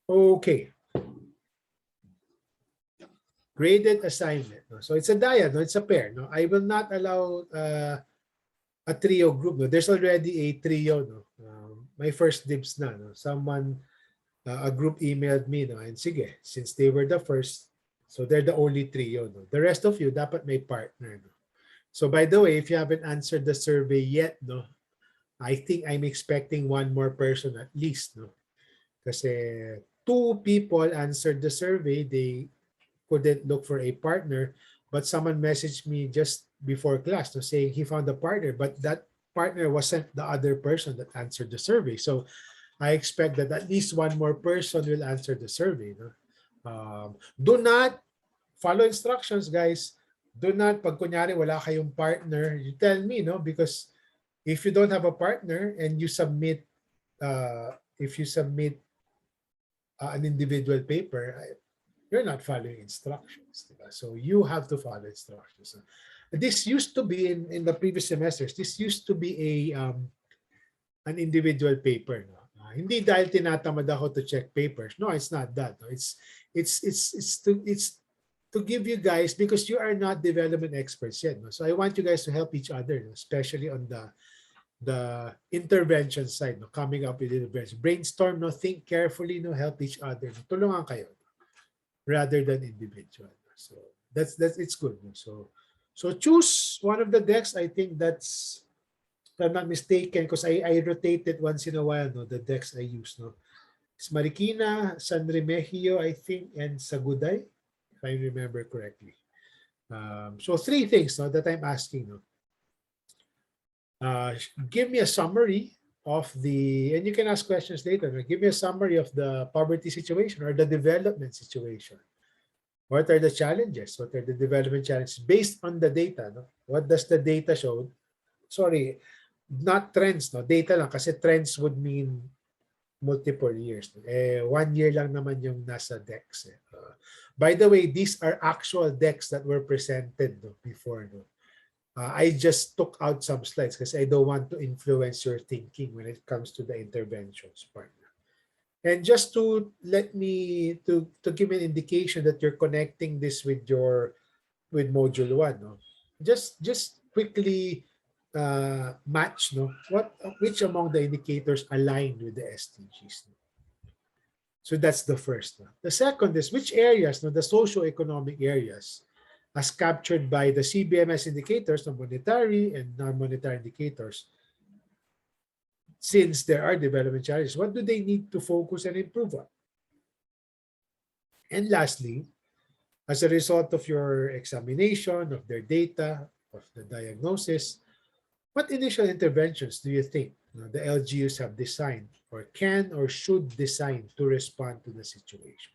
Okay. Graded assignment. No? So it's a dyad, no? It's a pair. No? I will not allow a trio group. No? There's already a trio. No? My first dibs na. No? Someone, a group emailed me. No? And sige, since they were the first, so they're the only trio. No? The rest of you, dapat may partner. No? So by the way, if you haven't answered the survey yet, no, I think I'm expecting one more person at least. No? Kasi 2 people answered the survey. They couldn't look for a partner, but someone messaged me just before class, no, saying he found a partner, but that partner wasn't the other person that answered the survey. So I expect that at least one more person will answer the survey. No? Do not follow instructions, guys. Do not, pag kunyari wala kayong partner, you tell me, no? Because if you don't have a partner and you submit, an individual paper, you're not following instructions. So you have to follow instructions. This used to be in the previous semesters. This used to be an individual paper. No? Hindi dahil tinatamad ako to check papers. No, it's not that. No? It's to give you guys, because you are not development experts yet. No? So I want you guys to help each other, no? Especially on the intervention side, no? Coming up with intervention. Brainstorm, no? Think carefully, no? Help each other. No? Tulungan kayo, no? Rather than individual. So that's it's good. No? So choose one of the decks. I think that's, if I'm not mistaken, because I rotate it once in a while, no? The decks I use, no? It's Marikina, San Remigio, I think, and Saguday, if I remember correctly. So three things no, that I'm asking. No? Give me a summary of the, and you can ask questions later. No? Give me a summary of the poverty situation or the development situation. What are the challenges? What are the development challenges based on the data? No? What does the data show? Sorry, not trends. No? Data lang kasi trends would mean multiple years. Eh, 1 year lang naman yung nasa decks. Eh. By the way, these are actual decks that were presented no, before. No? I just took out some slides because I don't want to influence your thinking when it comes to the interventions part. And just to let me to give an indication that you're connecting this with your with module 1, no? Just quickly match no which among the indicators aligned with the SDGs. No? So that's the first. No? The second is which areas, no, the socio-economic areas, as captured by the CBMS indicators, the monetary and non-monetary indicators, since there are development challenges, what do they need to focus and improve on? And lastly, as a result of your examination of their data, of the diagnosis, what initial interventions do you think the LGUs have designed or can or should design to respond to the situation?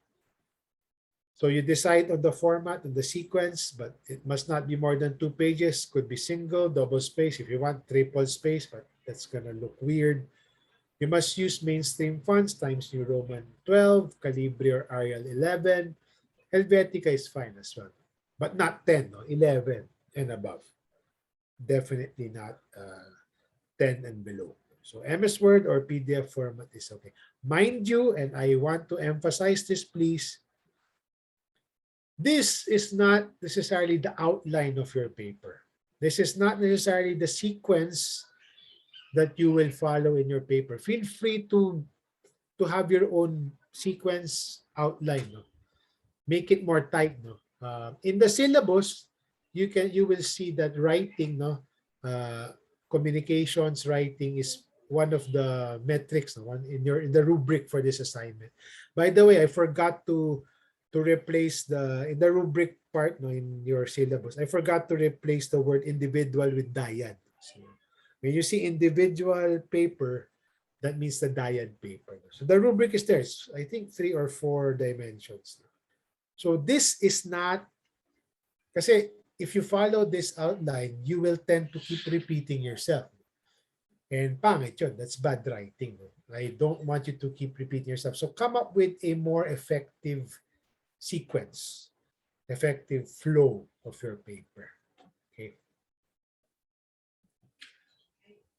So you decide on the format and the sequence, but it must not be more than 2 pages. Could be single, double space. If you want triple space, but that's gonna look weird. You must use mainstream fonts, Times New Roman 12, Calibri or Arial 11. Helvetica is fine as well, but not 10, no? 11 and above. Definitely not 10 and below. So MS Word or PDF format is okay. Mind you, and I want to emphasize this, please, this is not necessarily the outline of your paper. This is not necessarily the sequence that you will follow in your paper. Feel free to have your own sequence outline. No? Make it more tight. No? In the syllabus, you will see that writing, no, communications writing is one of the metrics, no, one in the rubric for this assignment. By the way, I forgot to replace in the rubric part, no, in your syllabus. I forgot to replace the word individual with dyad. So when you see individual paper, that means the dyad paper. So the rubric is there. It's, I think 3 or 4 dimensions. So this is not, kasi if you follow this outline, you will tend to keep repeating yourself. And pangit yun, that's bad writing. I don't want you to keep repeating yourself. So come up with a more effective sequence, effective flow of your paper. Okay.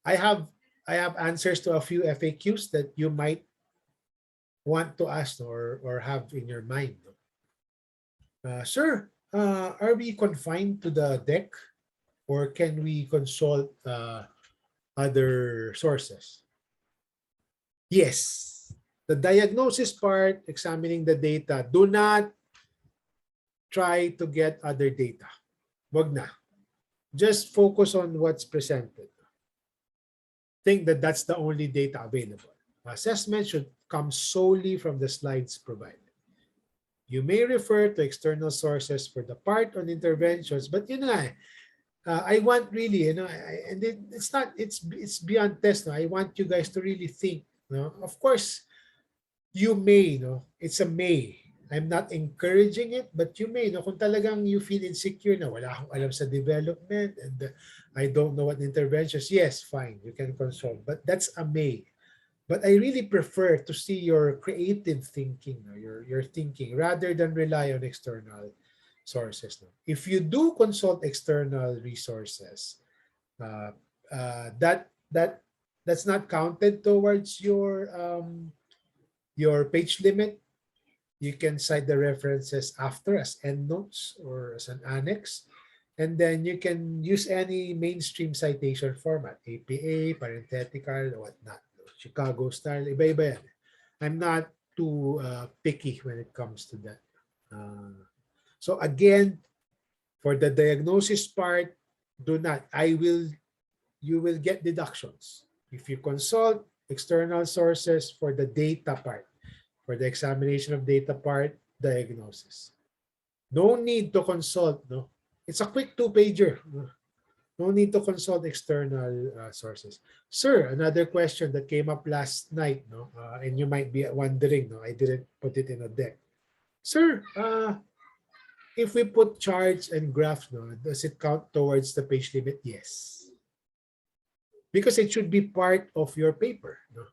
I have answers to a few FAQs that you might want to ask or have in your mind. Sir, are we confined to the deck or can we consult other sources? Yes. The diagnosis part, examining the data, do not try to get other data. Wag na. Just focus on what's presented. Think that that's the only data available. Assessment should come solely from the slides provided. You may refer to external sources for the part on interventions, but you know, I want really, you know, and it's beyond test. No? I want you guys to really think. No? Of course, you may, no, it's a may. I'm not encouraging it, but you may, no, kung talagang you feel insecure na wala akong alam sa development and I don't know what interventions, yes, fine, you can consult, but that's a may. But I really prefer to see your creative thinking, no, your thinking, rather than rely on external sources. No. If you do consult external resources, that's not counted towards your page limit. You can cite the references after as endnotes or as an annex. And then you can use any mainstream citation format, APA, parenthetical, whatnot. Chicago style, iba-iba yan. I'm not too picky when it comes to that. So again, for the diagnosis part, do not. You will get deductions. If you consult external sources for the data part, For the examination of data part, diagnosis. No need to consult, no? It's a quick two-pager. No need to consult external sources. Sir, another question that came up last night, no? And you might be wondering, no? I didn't put it in a deck. Sir, if we put charts and graphs, no, does it count towards the page limit? Yes. Because it should be part of your paper. No?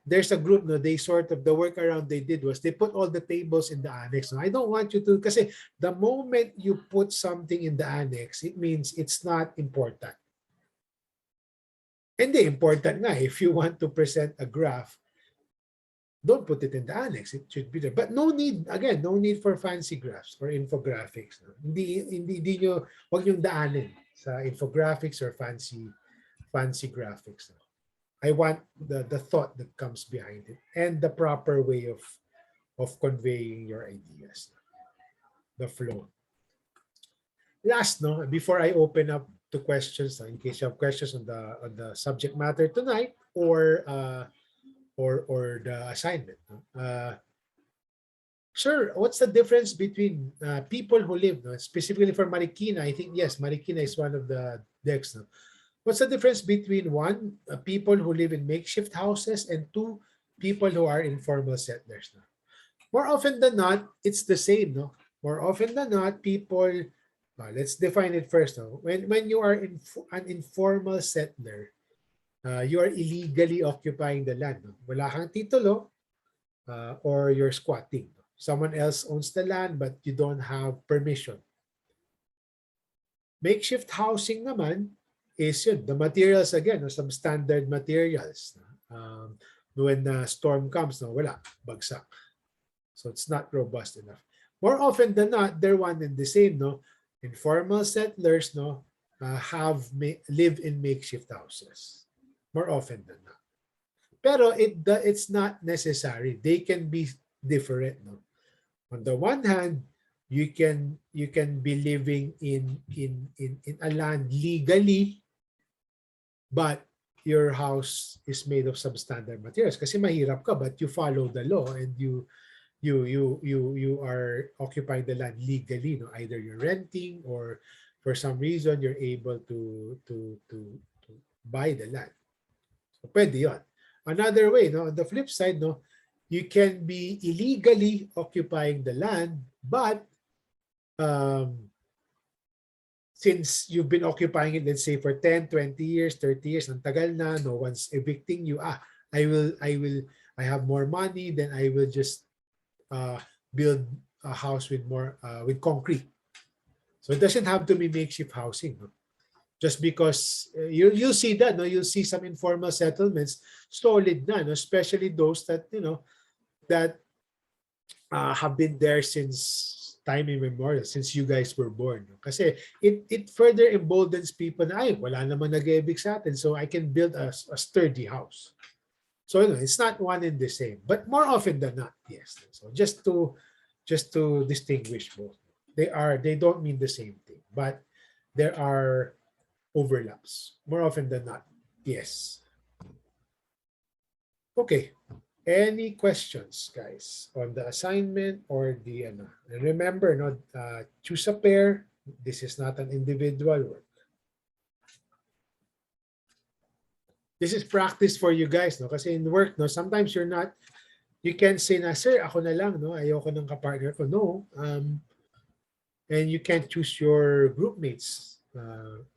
There's a group, no, they sort of, the workaround they did was they put all the tables in the annex. No? I don't want you to, kasi the moment you put something in the annex, it means it's not important. Hindi important nga, if you want to present a graph, don't put it in the annex. It should be there. But no need, again, no need for fancy graphs or infographics. No? Hindi nyo, wag yung daanin sa infographics or fancy graphics. No? I want the thought that comes behind it and the proper way of conveying your ideas. The flow. Last, no, before I open up to questions, in case you have questions on the subject matter tonight or the assignment. Sir, what's the difference between people who live, no? Specifically for Marikina? I think, yes, Marikina is one of the decks. No? What's the difference between one, people who live in makeshift houses, and two, people who are informal settlers? No? More often than not, it's the same. No? More often than not, people, let's define it first. No? When you are an informal settler, you are illegally occupying the land. No? Wala kang titulo, or you're squatting. Someone else owns the land, but you don't have permission. Makeshift housing naman is yun. The materials, again, some standard materials. When the storm comes, no, wala, bagsak. So it's not robust enough. More often than not, they're one and the same. No? Informal settlers, no, live in makeshift houses. More often than not. Pero it's not necessary. They can be different. No? On the one hand, you can be living in a land legally, but your house is made of substandard materials. Kasi mahirap ka, but you follow the law and you are occupying the land legally. No? Either you're renting or for some reason you're able to buy the land. So pwede yun. Another way, no, on the flip side, no, you can be illegally occupying the land, but since you've been occupying it, let's say for 10, 20 years, 30 years, ang tagal na, no one's evicting you. I have more money, then I will just build a house with concrete. So it doesn't have to be makeshift housing. No? Just because you'll see that, no, you'll see some informal settlements solid na, no, especially those that that have been there since time immemorial, since you guys were born. No? Kasi it further emboldens people na wala naman nag-evict sa atin, so I can build a sturdy house. So it's not one and the same, but more often than not, yes. So just to distinguish both, they don't mean the same thing, but there are overlaps more often than not. Yes. Okay. Any questions, guys, on the assignment or the and remember, no, choose a pair. This is not an individual work. This is practice for you guys, no? Kasi in work, no, sometimes you can say na, sir, ako na lang, no? Ayoko ng kapartner ko. No. And you can't choose your group mates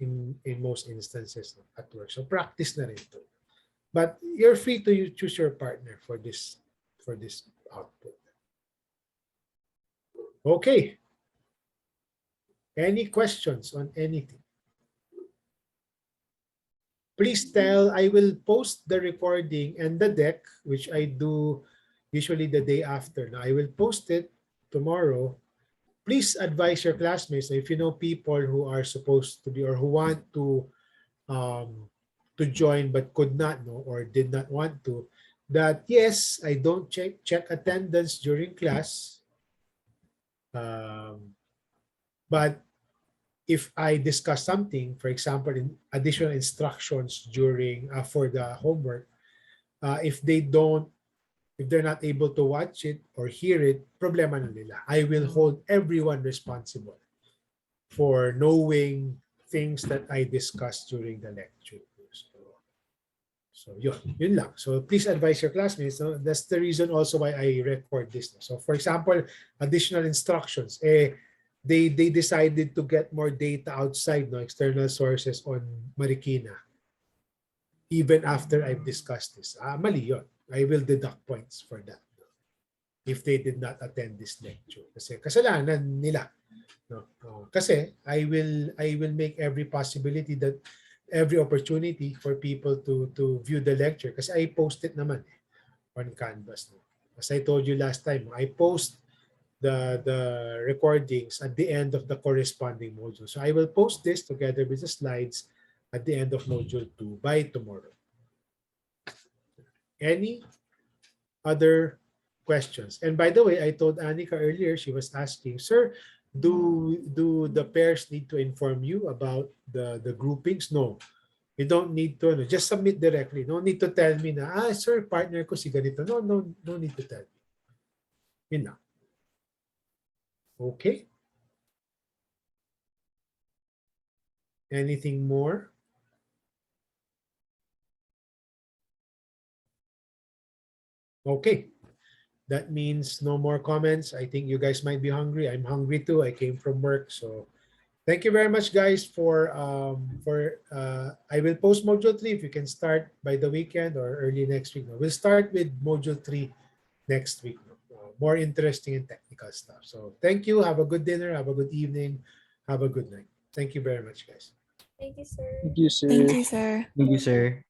in most instances, no, at work. So practice na rin to. But you're free to choose your partner for this output. Okay. Any questions on anything? Please tell. I will post the recording and the deck, which I do usually the day after. Now I will post it tomorrow. Please advise your classmates, if you know people who are supposed to be or who want to join but could not, know, or did not want to, that yes, I don't check attendance during class, but if I discuss something, for example, in additional instructions during for the homework, if they don't If they're not able to watch it or hear it, problema na nila. I will hold everyone responsible for knowing things that I discussed during the lecture. So yun lang. So please advise your classmates. No? That's the reason also why I record this. No? So for example, additional instructions. They decided to get more data outside, no, external sources on Marikina. Even after I've discussed this. Mali yun. I will deduct points for that. If they did not attend this lecture. Kasi kasalanan nila. No? Kasi I will make every possibility that every opportunity for people to view the lecture kasi I post it naman on Canvas. No? As I told you last time, I post the recordings at the end of the corresponding module. So I will post this together with the slides at the end of module 2 by tomorrow. Any other questions? And by the way, I told Anika earlier, she was asking, sir, do the pairs need to inform you about the groupings? No. You don't need to, no, just submit directly. No need to tell me na, sir, partner ko si ganito. No need to tell me. Yun na. Okay. Anything more? Okay. That means no more comments. I think you guys might be hungry. I'm hungry too. I came from work. So thank you very much, guys, for I will post module 3 if you can start by the weekend or early next week. We'll start with module 3 next week. More interesting and technical stuff. So thank you. Have a good dinner. Have a good evening. Have a good night. Thank you very much, guys. Thank you, sir. Thank you, sir. Thank you, sir. Thank you, sir.